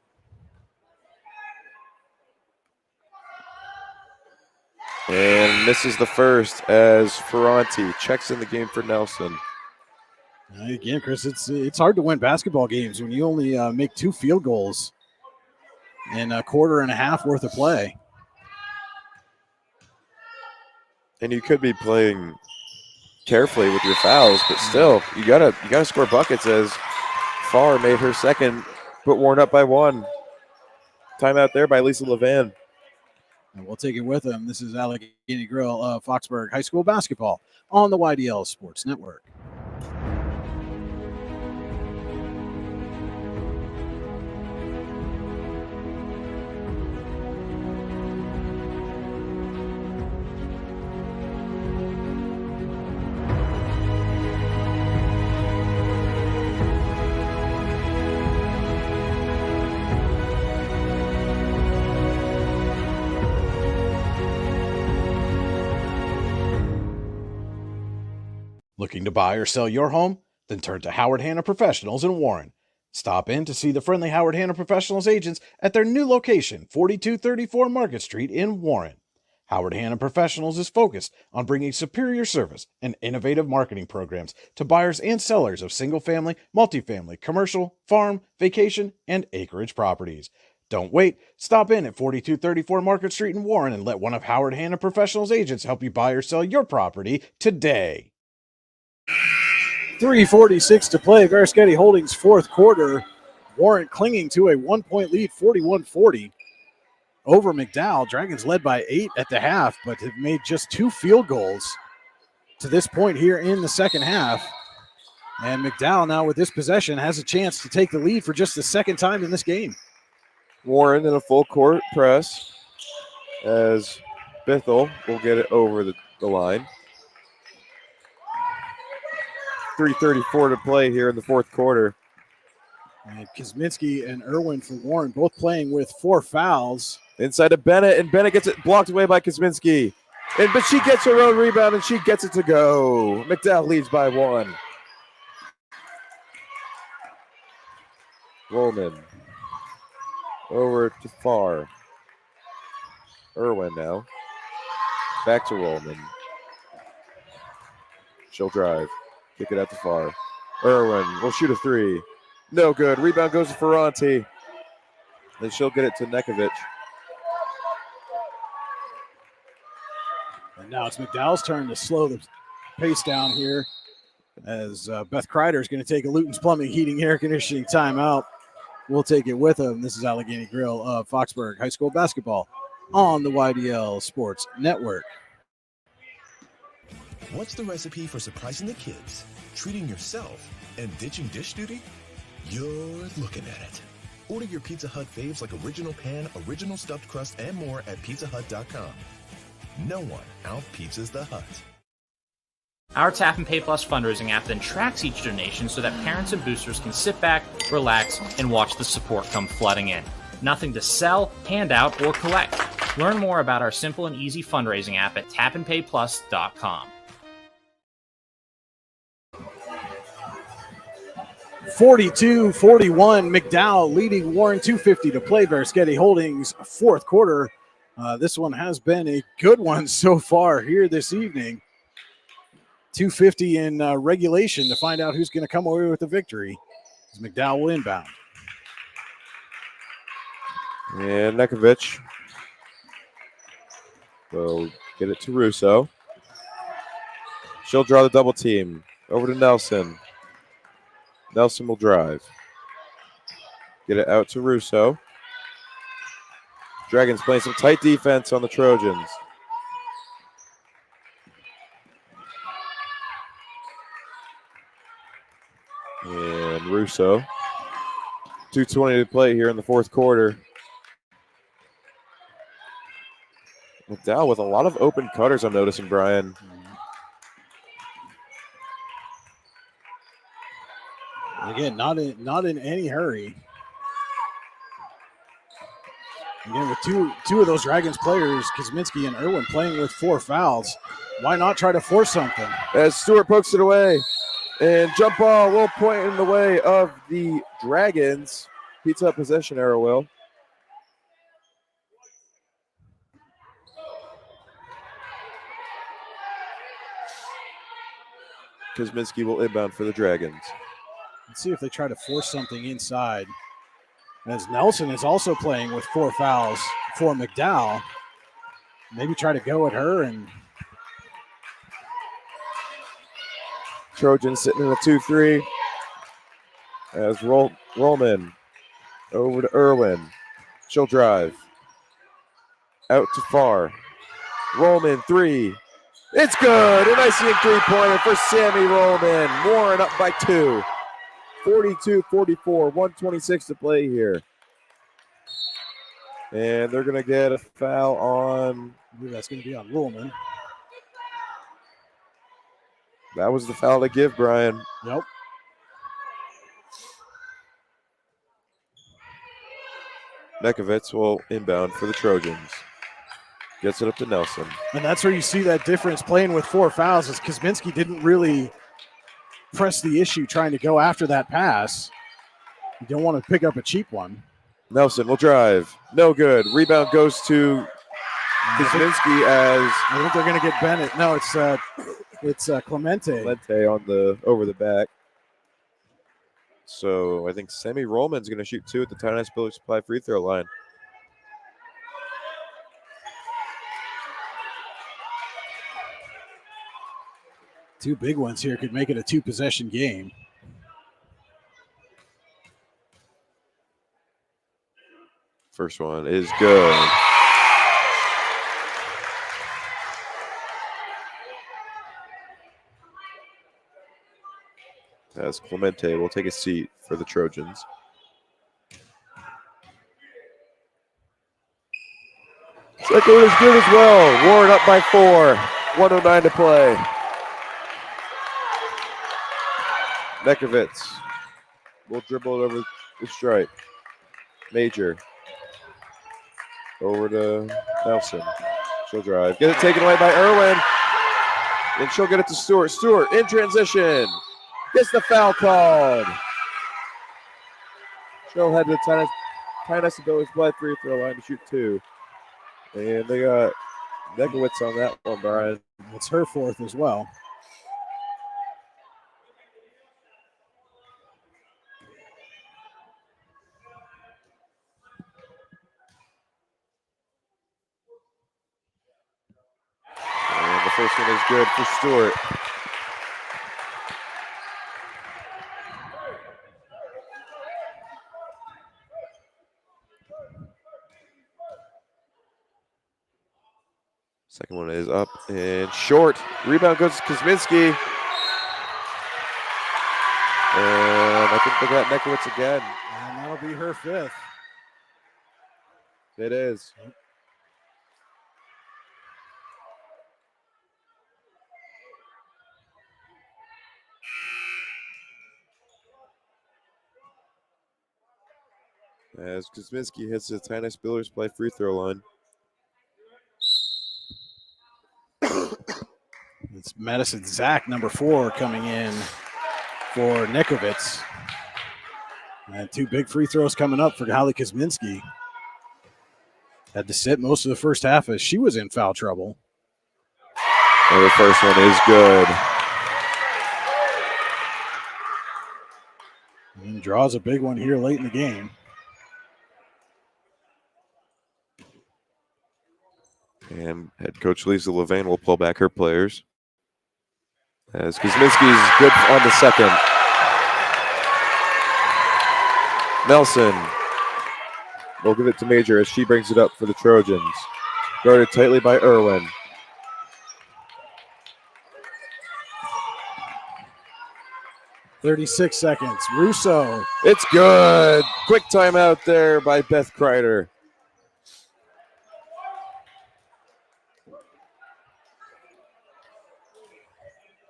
And misses the first as Ferranti checks in the game for Nelson. Again, Chris, it's hard to win basketball games when you only make 2 field goals in a quarter and a half worth of play. And you could be playing carefully with your fouls, but still, you gotta score buckets as Farr made her 2nd, put Warren up by 1. Timeout there by Lisa Levan. And we'll take it with them. This is Allegheny Grill of Foxburg High School basketball on the YDL Sports Network. Looking to buy or sell your home? Then turn to Howard Hanna Professionals in Warren. Stop in to see the friendly Howard Hanna Professionals agents at their new location, 4234 Market Street in Warren. Howard Hanna Professionals is focused on bringing superior service and innovative marketing programs to buyers and sellers of single-family, multifamily, commercial, farm, vacation, and acreage properties. Don't wait. Stop in at 4234 Market Street in Warren and let one of Howard Hanna Professionals agents help you buy or sell your property today. 3:46 to play. Varischetti Holdings 4th quarter Warren clinging to a 1-point lead, 41-40 over McDowell. Dragons led by 8 at the half, but have made just 2 field goals to this point here in the second half. And McDowell now with this possession has a chance to take the lead for just the second time in this game. Warren in a full court press as Bithell will get it over the line. 3:34 to play here in the fourth quarter. And Kosminski and Irwin for Warren both playing with 4 fouls. Inside to Bennett, and Bennett gets it blocked away by Kosminski. But she gets her own rebound, and she gets it to go. McDowell leads by 1. Rollman over to Farr. Irwin now. Back to Rollman. She'll drive. Kick it out to Farr. Irwin will shoot a 3. No good. Rebound goes to Ferranti. Then she'll get it to Nekovic. And now it's McDowell's turn to slow the pace down here as Beth Kreider is going to take a Luton's Plumbing, Heating, Air Conditioning timeout. We'll take it with them. This is Allegheny Grill of Foxburg High School basketball on the YDL Sports Network. What's the recipe for surprising the kids, treating yourself, and ditching dish duty? You're looking at it. Order your Pizza Hut faves like original pan, original stuffed crust, and more at pizzahut.com. No one out-pizzas the Hut. Our Tap and Pay Plus fundraising app then tracks each donation so that parents and boosters can sit back, relax, and watch the support come flooding in. Nothing to sell, hand out, or collect. Learn more about our simple and easy fundraising app at tapandpayplus.com. 42-41, McDowell leading Warren, 2:50 to play. Beresketti Holdings fourth quarter. This one has been a good one so far here this evening. 2:50 in regulation to find out who's going to come away with the victory. As McDowell will inbound. And Nekovic will get it to Russo. She'll draw the double team. Over to Nelson. Nelson will drive. Get it out to Russo. Dragons playing some tight defense on the Trojans. And Russo. 2:20 to play here in the fourth quarter. McDowell with a lot of open cutters, I'm noticing, Brian. Again, not in any hurry. Again, with two of those Dragons players, Kosminski and Irwin, playing with 4 fouls, why not try to force something? As Stewart pokes it away, and jump ball will point in the way of the Dragons. Pizza Hut possession arrow will. Kosminski will inbound for the Dragons. Let's see if they try to force something inside. As Nelson is also playing with 4 fouls for McDowell. Maybe try to go at her and Trojans sitting in a 2-3. As Rollman over to Irwin. She'll drive. Out to Farr. Rollman 3. It's good. An icing 3-pointer for Sammy Rollman. Warren up by 2. 42-44, 1:26 to play here. And they're going to get a foul on. I believe that's going to be on Rollman. That was the foul to give, Brian. Yep. Nekovic will inbound for the Trojans. Gets it up to Nelson. And that's where you see that difference playing with 4 fouls is Kosminski didn't really press the issue trying to go after that pass. You don't want to pick up a cheap one. Nelson will drive. No good. Rebound goes to Kosminski as I think they're going to get Bennett. No, it's Clemente. Clemente on the over the back. So I think Sammy Rollman's going to shoot 2 at the Town Building Supply free throw line. Two big ones here could make it a 2-possession game. First one is good. As Clemente will take a seat for the Trojans. Second one is good as well. Warren up by 4. 1:09 to play. Nekovitz will dribble it over the stripe. Major. Over to Nelson. She'll drive. Get it taken away by Irwin. And she'll get it to Stewart. Stewart in transition. Gets the foul called. She'll head to the Tinus ability to play free throw line to shoot 2. And they got Nekowitz on that one, Brian. It's her 4th as well. And the first one is good for Stewart. Second one is up and short. Rebound goes to Kuzminski. And I think they got Nekowitz again. And that'll be her 5th. It is. As Kuzminski hits the Tinus Billers play free throw line. It's Madison Zach, number 4, coming in for Nekovitz. And 2 big free throws coming up for Holly Kuzminski. Had to sit most of the first half as she was in foul trouble. And the first one is good. And draws a big one here late in the game. And head coach Lisa Levain will pull back her players. As Kuzminski's good on the second. Nelson will give it to Major as she brings it up for the Trojans. Guarded tightly by Irwin. .36 seconds. Russo. It's good. Quick timeout there by Beth Kreider.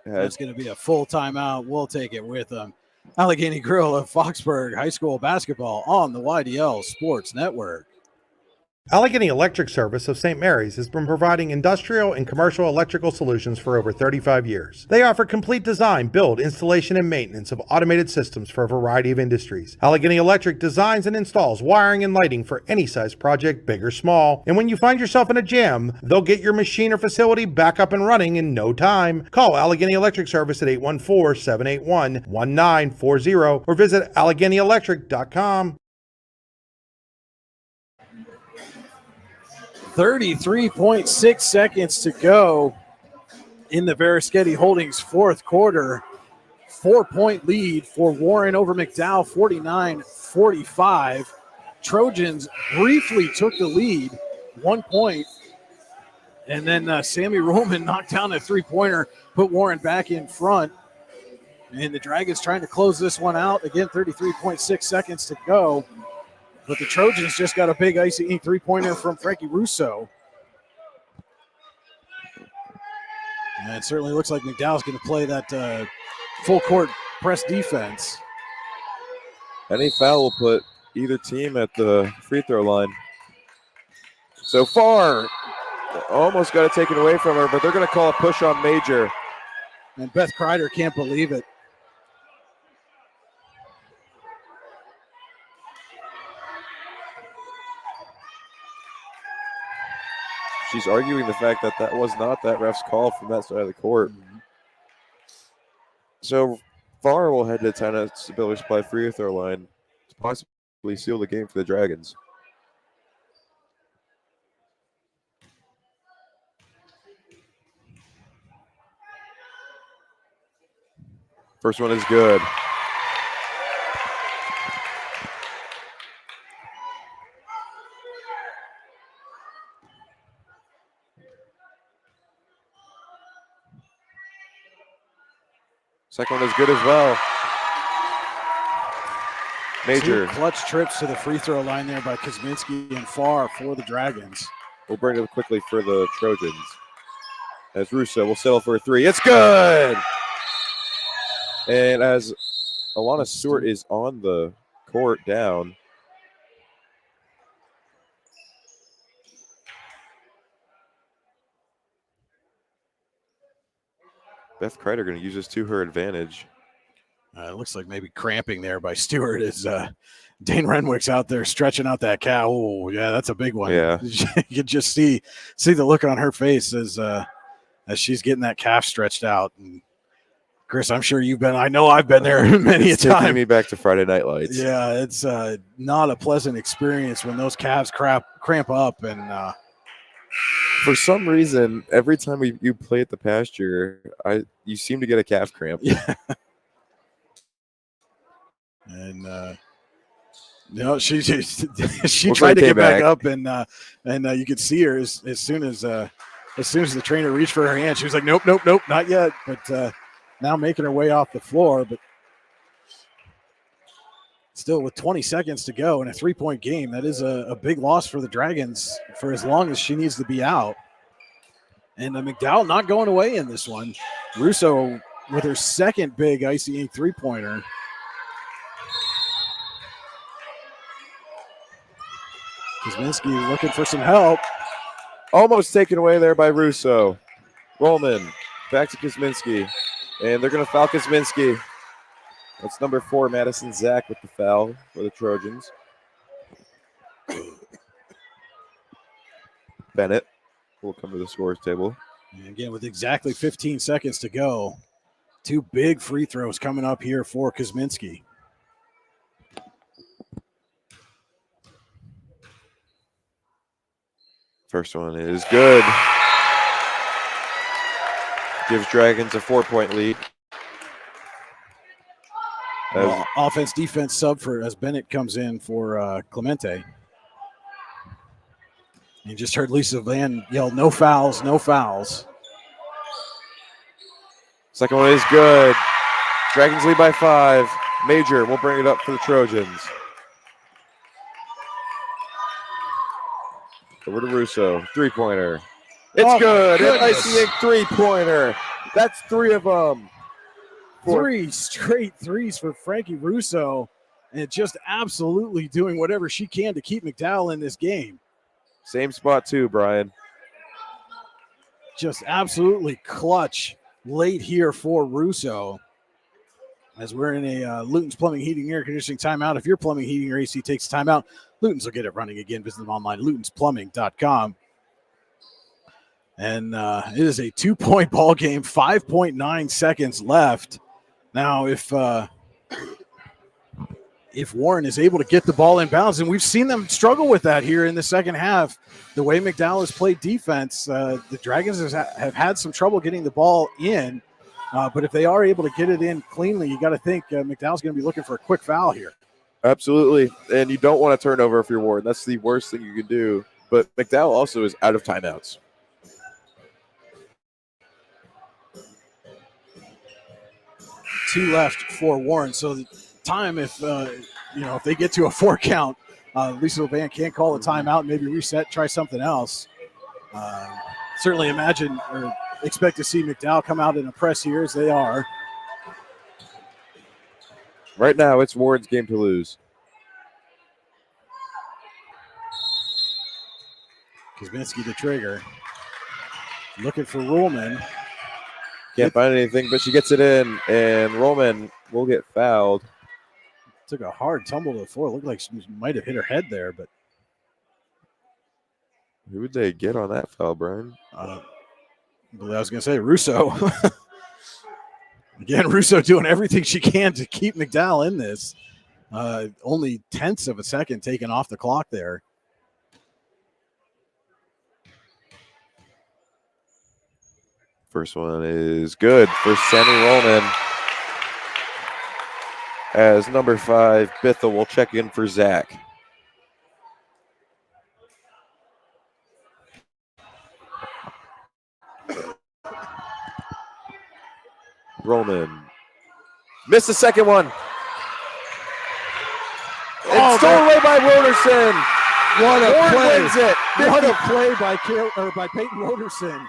That's going to be a full timeout. We'll take it with them. Allegheny Grill of Foxburg High School basketball on the YDL Sports Network. Allegheny Electric Service of St. Mary's has been providing industrial and commercial electrical solutions for over 35 years. They offer complete design, build, installation, and maintenance of automated systems for a variety of industries. Allegheny Electric designs and installs wiring and lighting for any size project, big or small. And when you find yourself in a jam, they'll get your machine or facility back up and running in no time. Call Allegheny Electric Service at 814-781-1940 or visit AlleghenyElectric.com. 33.6 seconds to go in the Verischetti Holdings 4th quarter. 4-point lead for Warren over McDowell, 49-45. Trojans briefly took the lead, 1 point. And then Sammy Roman knocked down a 3-pointer, put Warren back in front. And the Dragons trying to close this one out. Again, 33.6 seconds to go. But the Trojans just got a big Icy Ink 3-pointer from Frankie Russo. And it certainly looks like McDowell's going to play that full court press defense. Any foul will put either team at the free throw line. So far, almost got it taken away from her, but they're going to call a push on Major. And Beth Kreider can't believe it. She's arguing the fact that that was not that ref's call from that side of the court. So Farr will head to Tinus Billers play free throw line to possibly seal the game for the Dragons. First one is good. Second one is good as well. Major. 2 clutch trips to the free throw line there by Kuzminski and Farr for the Dragons. We'll bring it quickly for the Trojans. As Russo will settle for a 3. It's good! And as Alana Stewart is on the court down, Beth Kreider going to use this to her advantage. It looks like maybe cramping there by Stewart as Dane Renwick's out there stretching out that calf. Oh, yeah, that's a big one. Yeah. You can just see the look on her face as she's getting that calf stretched out. And Chris, I'm sure you've been. I know I've been there many a time. Taking me back to Friday Night Lights. Yeah, it's not a pleasant experience when those calves cramp up. And for some reason, every time you play at the pasture, you seem to get a calf cramp. Yeah. And she tried to get back up, and you could see her as soon as the trainer reached for her hand, she was like, nope, not yet. But now making her way off the floor, but still with 20 seconds to go in a 3-point game, that is a big loss for the Dragons for as long as she needs to be out. And McDowell not going away in this one. Russo with her second big Icy Inc. 3-pointer. Kuzminski looking for some help. Almost taken away there by Russo. Rollman back to Kuzminski. And they're going to foul Kuzminski. That's number 4, Madison Zach, with the foul for the Trojans. Bennett will come to the scores table. And again, with exactly 15 seconds to go, 2 big free throws coming up here for Kuzminski. First one is good. Gives Dragons a 4-point lead. Offense defense sub for as Bennett comes in for Clemente. You just heard Lisa Van yell, no fouls, no fouls. Second one is good. Dragons lead by 5. Major will bring it up for the Trojans. Over to Russo. 3-pointer. It's good. An Icy Inc. 3-pointer. That's 3 of them. 3 straight threes for Frankie Russo, and just absolutely doing whatever she can to keep McDowell in this game. Same spot too, Brian. Just absolutely clutch late here for Russo. As we're in a Luton's Plumbing, Heating, Air Conditioning timeout. If your plumbing, heating, or AC takes a timeout, Luton's will get it running again. Visit them online, lutonsplumbing.com. And it is a 2-point ball game, 5.9 seconds left. Now, if Warren is able to get the ball in bounds, and we've seen them struggle with that here in the second half, the way McDowell has played defense, the Dragons have had some trouble getting the ball in. But if they are able to get it in cleanly, you got to think McDowell's going to be looking for a quick foul here. Absolutely. And you don't want to turn over if you're Warren. That's the worst thing you can do. But McDowell also is out of timeouts. Two left for Warren. So the time, if they get to a 4 count, Lisa Van can't call a timeout, maybe reset, try something else. Certainly imagine or expect to see McDowell come out in a press here, as they are. Right now, it's Warren's game to lose. Kuzminski to trigger. Looking for Ruhlman. Can't find anything, but she gets it in, and Roman will get fouled. Took a hard tumble to the floor. Looked like she might have hit her head there, but who would they get on that foul, Brian? I was going to say Russo. Again, Russo doing everything she can to keep McDowell in this. Only tenths of a second taken off the clock there. First one is good for Sammy Roman. As number 5, Bithell will check in for Zach. Roman Missed the second one. Oh, It's stolen away by Roderson. What a Warren play. wins it. What a play by Peyton Roderson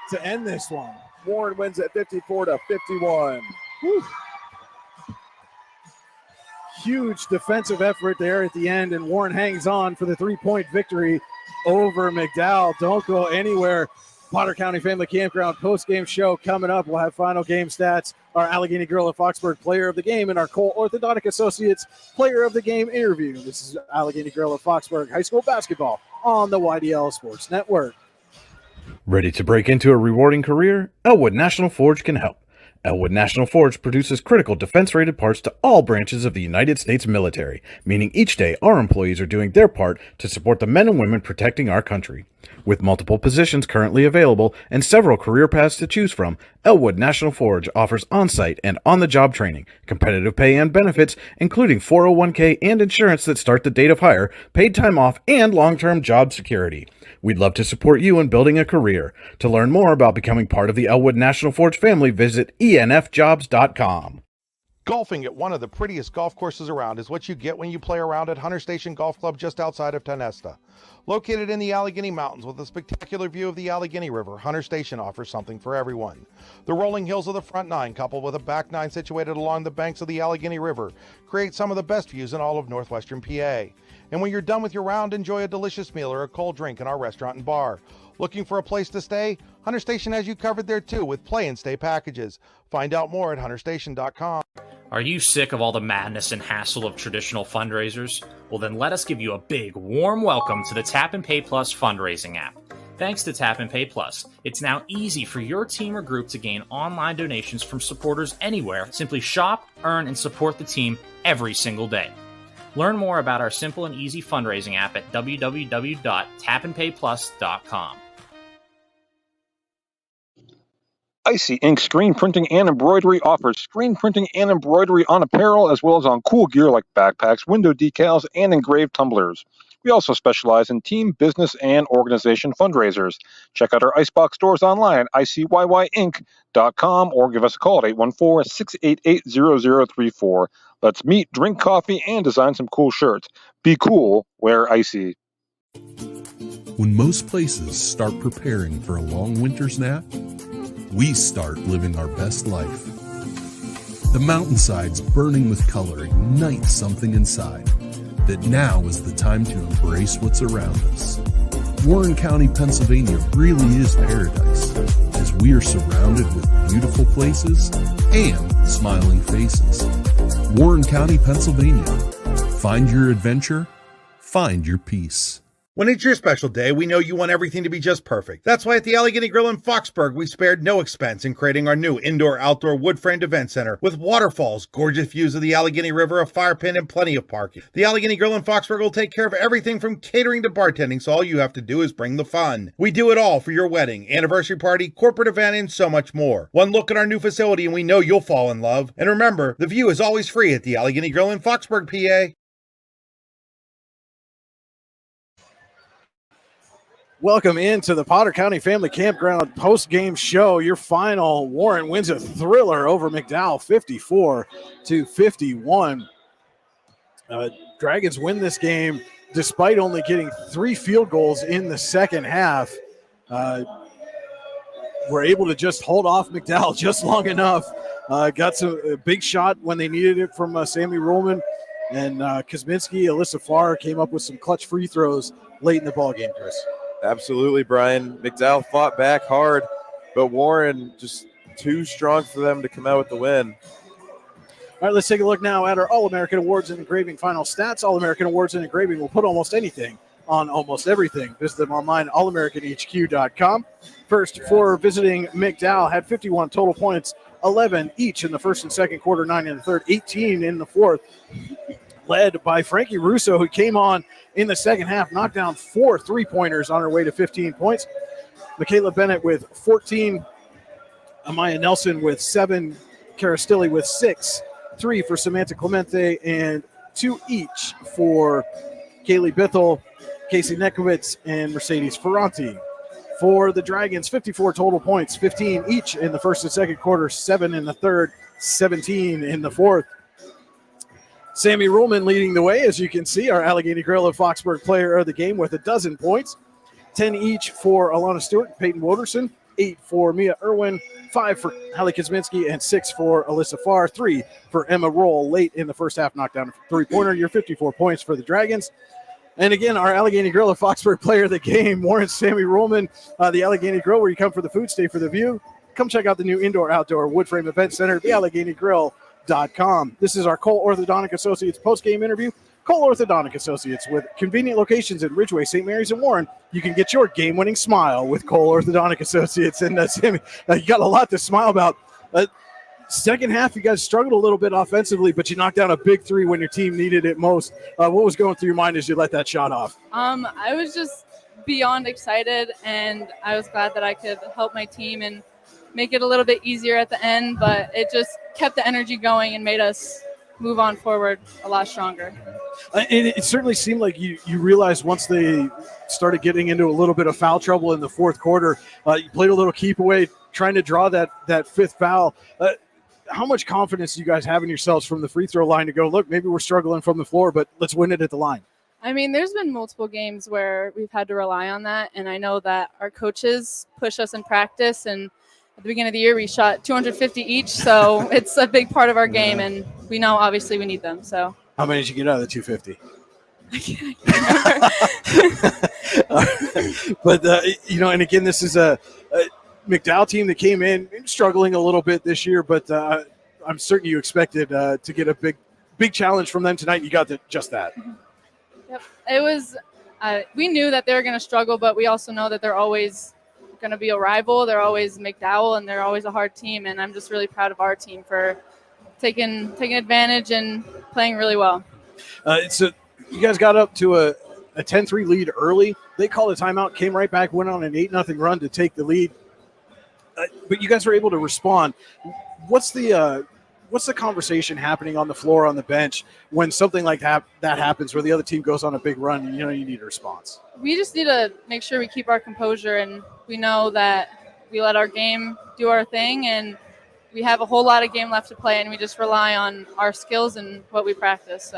to end this one. Warren wins it 54-51. Whew. Huge defensive effort there at the end, and Warren hangs on for the 3-point victory over McDowell. Don't go anywhere. Potter County Family Campground post-game show coming up. We'll have final game stats, our Allegheny Grill of Foxburg Player of the Game, and our Cole Orthodontic Associates Player of the Game interview. This is Allegheny Grill of Foxburg High School Basketball on the YDL Sports Network. Ready to break into a rewarding career? Elwood National Forge can help. Elwood National Forge produces critical defense-rated parts to all branches of the United States military, meaning each day our employees are doing their part to support the men and women protecting our country. With multiple positions currently available and several career paths to choose from, Elwood National Forge offers on-site and on-the-job training, competitive pay and benefits, including 401k and insurance that start the date of hire, paid time off, and long-term job security. We'd love to support you in building a career. To learn more about becoming part of the Elwood National Forge family, visit enfjobs.com. Golfing at one of the prettiest golf courses around is what you get when you play around at Hunter Station Golf Club just outside of Tonesta. Located in the Allegheny Mountains with a spectacular view of the Allegheny River, Hunter Station offers something for everyone. The rolling hills of the front nine, coupled with a back nine situated along the banks of the Allegheny River, create some of the best views in all of northwestern PA. And when you're done with your round, enjoy a delicious meal or a cold drink in our restaurant and bar. Looking for a place to stay? Hunter Station has you covered there too with play and stay packages. Find out more at hunterstation.com. Are you sick of all the madness and hassle of traditional fundraisers? Well, then let us give you a big, warm welcome to the Tap and Pay Plus fundraising app. Thanks to Tap and Pay Plus, it's now easy for your team or group to gain online donations from supporters anywhere. Simply shop, earn, and support the team every single day. Learn more about our simple and easy fundraising app at www.tapandpayplus.com. Icy Ink Screen Printing and Embroidery offers screen printing and embroidery on apparel as well as on cool gear like backpacks, window decals, and engraved tumblers. We also specialize in team, business, and organization fundraisers. Check out our Icebox stores online at icyinc.com or give us a call at 814-688-0034. Let's meet, drink coffee, and design some cool shirts. Be cool, wear Icy. When most places start preparing for a long winter's nap, we start living our best life. The mountainsides burning with color ignite something inside that now is the time to embrace what's around us. Warren County, Pennsylvania really is paradise, as we are surrounded with beautiful places and smiling faces. Warren County, Pennsylvania. Find your adventure, find your peace. When it's your special day, we know you want everything to be just perfect. That's why at the Allegheny Grill in Foxburg, we spared no expense in creating our new indoor-outdoor wood-framed event center with waterfalls, gorgeous views of the Allegheny River, a fire pit, and plenty of parking. The Allegheny Grill in Foxburg will take care of everything from catering to bartending, so all you have to do is bring the fun. We do it all for your wedding, anniversary party, corporate event, and so much more. One look at our new facility and we know you'll fall in love. And remember, the view is always free at the Allegheny Grill in Foxburg, PA. Welcome into the Potter County Family Campground post-game show. Your final, Warren wins a thriller over McDowell, 54-51. Dragons win this game despite only getting 3 field goals in the second half. Were able to just hold off McDowell just long enough. Got a big shot when they needed it from Sammy Rollman. And Kosminski, Alyssa Farr came up with some clutch free throws late in the ballgame, Chris. Absolutely, Brian. McDowell fought back hard, but Warren just too strong for them to come out with the win. All right, let's take a look now at our All-American Awards and Engraving final stats. All-American Awards and Engraving will put almost anything on almost everything. Visit them online, allamericanhq.com. First, for visiting McDowell, had 51 total points, 11 each in the first and second quarter, 9 in the third, 18 in the fourth. Led by Frankie Russo, who came on in the second half, knocked down 4 3-pointers on her way to 15 points. Michaela Bennett with 14, Amaya Nelson with 7, Cara Stilley with 6, 3 for Samantha Clemente, and 2 each for Kaylee Bithell, Casey Nekowitz, and Mercedes Ferranti. For the Dragons, 54 total points, 15 each in the first and second quarter, 7 in the third, 17 in the fourth. Sammy Ruhlman leading the way, as you can see, our Allegheny Grill of Foxburg player of the game with 12 points. 10 each for Alana Stewart, Peyton Woderson, 8 for Mia Irwin, 5 for Hallie Kosminski, and 6 for Alyssa Farr, 3 for Emma Roll late in the first half, knocked down a three-pointer. Your 54 points for the Dragons. And again, our Allegheny Grill of Foxburg player of the game, Warren Sammy Ruhlman, the Allegheny Grill, where you come for the food, stay for the view. Come check out the new indoor-outdoor wood frame event center, thealleghenygrill.com. This is our Cole Orthodontic Associates post-game interview. Cole Orthodontic Associates, with convenient locations in Ridgeway, St. Mary's, and Warren. You can get your game-winning smile with Cole Orthodontic Associates. And Sammy, you got a lot to smile about. Second half, you guys struggled a little bit offensively, but you knocked down a big three when your team needed it most. What was going through your mind as you let that shot off? I was just beyond excited, and I was glad that I could help my team and make it a little bit easier at the end, but it just kept the energy going and made us move on forward a lot stronger. And it certainly seemed like you realized once they started getting into a little bit of foul trouble in the fourth quarter, you played a little keep away, trying to draw that fifth foul. How much confidence do you guys have in yourselves from the free throw line to go, look, maybe we're struggling from the floor, but let's win it at the line? I mean, there's been multiple games where we've had to rely on that, and I know that our coaches push us in practice, and at the beginning of the year we shot 250 each, so it's a big part of our game, and we know obviously we need them. So how many did you get out of the 250? But, and again, this is a McDowell team that came in struggling a little bit this year, but I'm certain you expected to get a big challenge from them tonight, and you got just that. Yep. It was we knew that they were going to struggle, but we also know that they're always going to be a rival. They're always McDowell, and they're always a hard team, and I'm just really proud of our team for taking advantage and playing really well. So you guys got up to a 10-3 lead early. They called a timeout, came right back, went on an 8-0 run to take the lead. But you guys were able to respond. What's the conversation happening on the floor, on the bench, when something like that happens, where the other team goes on a big run and you need a response? We just need to make sure we keep our composure, and we know that we let our game do our thing, and we have a whole lot of game left to play, and we just rely on our skills and what we practice.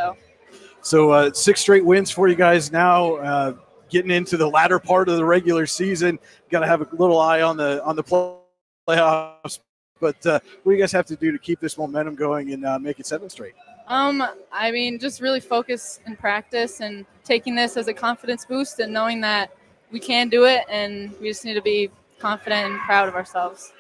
So 6 straight wins for you guys now, getting into the latter part of the regular season. Got to have a little eye on the playoffs. But what do you guys have to do to keep this momentum going and make it 7 straight? I mean, just really focus in practice and taking this as a confidence boost and knowing that we can do it, and we just need to be confident and proud of ourselves.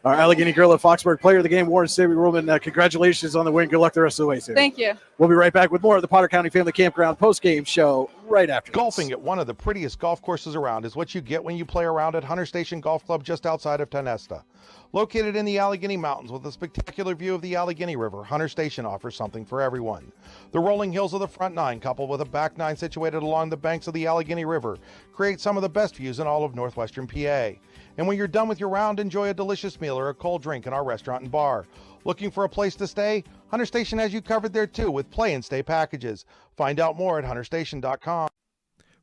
Our Allegheny Grill of Foxburg player of the game, Warren Sammy Ruhlman. Congratulations on the win. Good luck the rest of the way, Sammy. Thank you. We'll be right back with more of the Potter County Family Campground post-game show right after Golfing this. at one of the prettiest golf courses around is what you get when you play around at Hunter Station Golf Club just outside of Tonesta. Located in the Allegheny Mountains with a spectacular view of the Allegheny River, Hunter Station offers something for everyone. The rolling hills of the front nine, coupled with a back nine situated along the banks of the Allegheny River, create some of the best views in all of northwestern PA. And when you're done with your round, enjoy a delicious meal or a cold drink in our restaurant and bar. Looking for a place to stay? Hunter Station has you covered there too with play and stay packages. Find out more at hunterstation.com.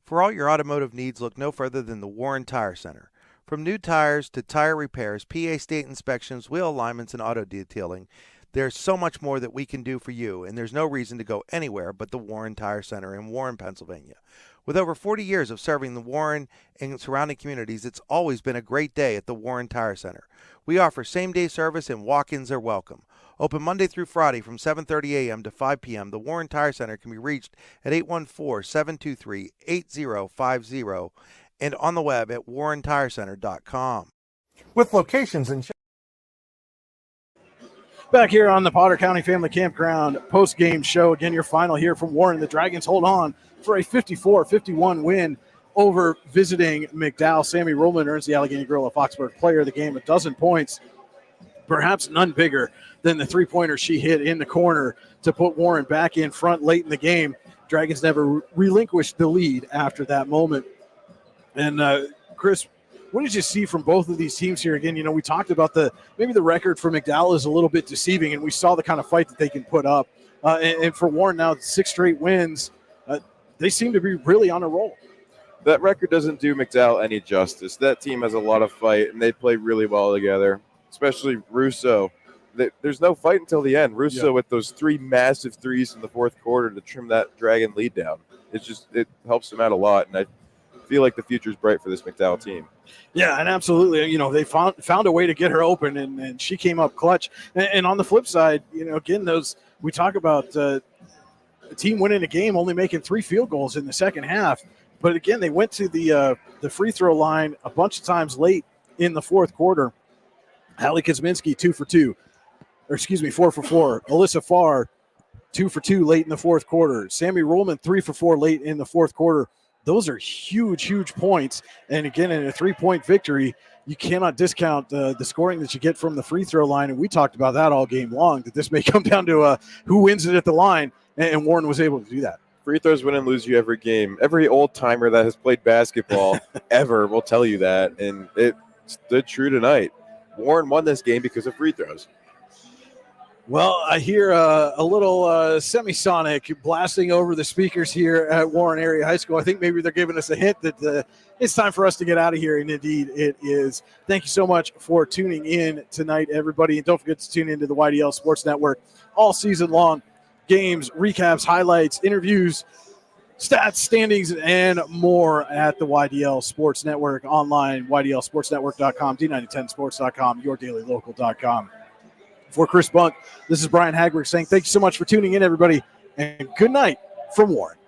For all your automotive needs, look no further than the Warren Tire Center. From new tires to tire repairs, PA state inspections, wheel alignments, and auto detailing, there's so much more that we can do for you, and there's no reason to go anywhere but the Warren Tire Center in Warren, Pennsylvania. With over 40 years of serving the Warren and surrounding communities, it's always been a great day at the Warren Tire Center. We offer same-day service, and walk-ins are welcome. Open Monday through Friday from 7:30 a.m. to 5 p.m., the Warren Tire Center can be reached at 814-723-8050 and on the web at warrentirecenter.com. With locations in Back here on the Potter County Family Campground post-game show. Again, your final here from Warren. The Dragons hold on for a 54-51 win over visiting McDowell. Sammy Ruhlman earns the Allegheny Grill of Foxburg player of the game, 12 points. Perhaps none bigger than the three-pointer she hit in the corner to put Warren back in front late in the game. Dragons never relinquished the lead after that moment. And Chris, what did you see from both of these teams here? Again, we talked about maybe the record for McDowell is a little bit deceiving, and we saw the kind of fight that they can put up. And for Warren now, 6 straight wins, they seem to be really on a roll. That record doesn't do McDowell any justice. That team has a lot of fight, and they play really well together, especially Russo. there's no fight until the end. Russo with those 3 massive threes in the fourth quarter to trim that Dragon lead down. It helps them out a lot, and I feel like the future's bright for this McDowell team. Yeah, and absolutely. You know, they found a way to get her open, and she came up clutch. And on the flip side, you know, again, we talk about a team winning a game only making 3 field goals in the second half. But again, they went to the free throw line a bunch of times late in the fourth quarter. Hallie Kosminski 4 for 4. Alyssa Farr 2 for 2 late in the fourth quarter. Sammy Rollman 3 for 4 late in the fourth quarter. Those are huge points. And again, in a 3-point victory, you cannot discount the scoring that you get from the free throw line. And we talked about that all game long, that this may come down to who wins it at the line. And Warren was able to do that. Free throws win and lose you every game. Every old timer that has played basketball ever will tell you that. And it stood true tonight. Warren won this game because of free throws. Well, I hear a little semisonic blasting over the speakers here at Warren Area High School. I think maybe they're giving us a hint that it's time for us to get out of here, and indeed it is. Thank you so much for tuning in tonight, everybody, and don't forget to tune into the YDL Sports Network all season long. Games, recaps, highlights, interviews, stats, standings, and more at the YDL Sports Network online, ydlsportsnetwork.com, d9010sports.com, yourdailylocal.com. For Chris Bunk, this is Brian Hagberg saying thank you so much for tuning in, everybody, and good night from Warren.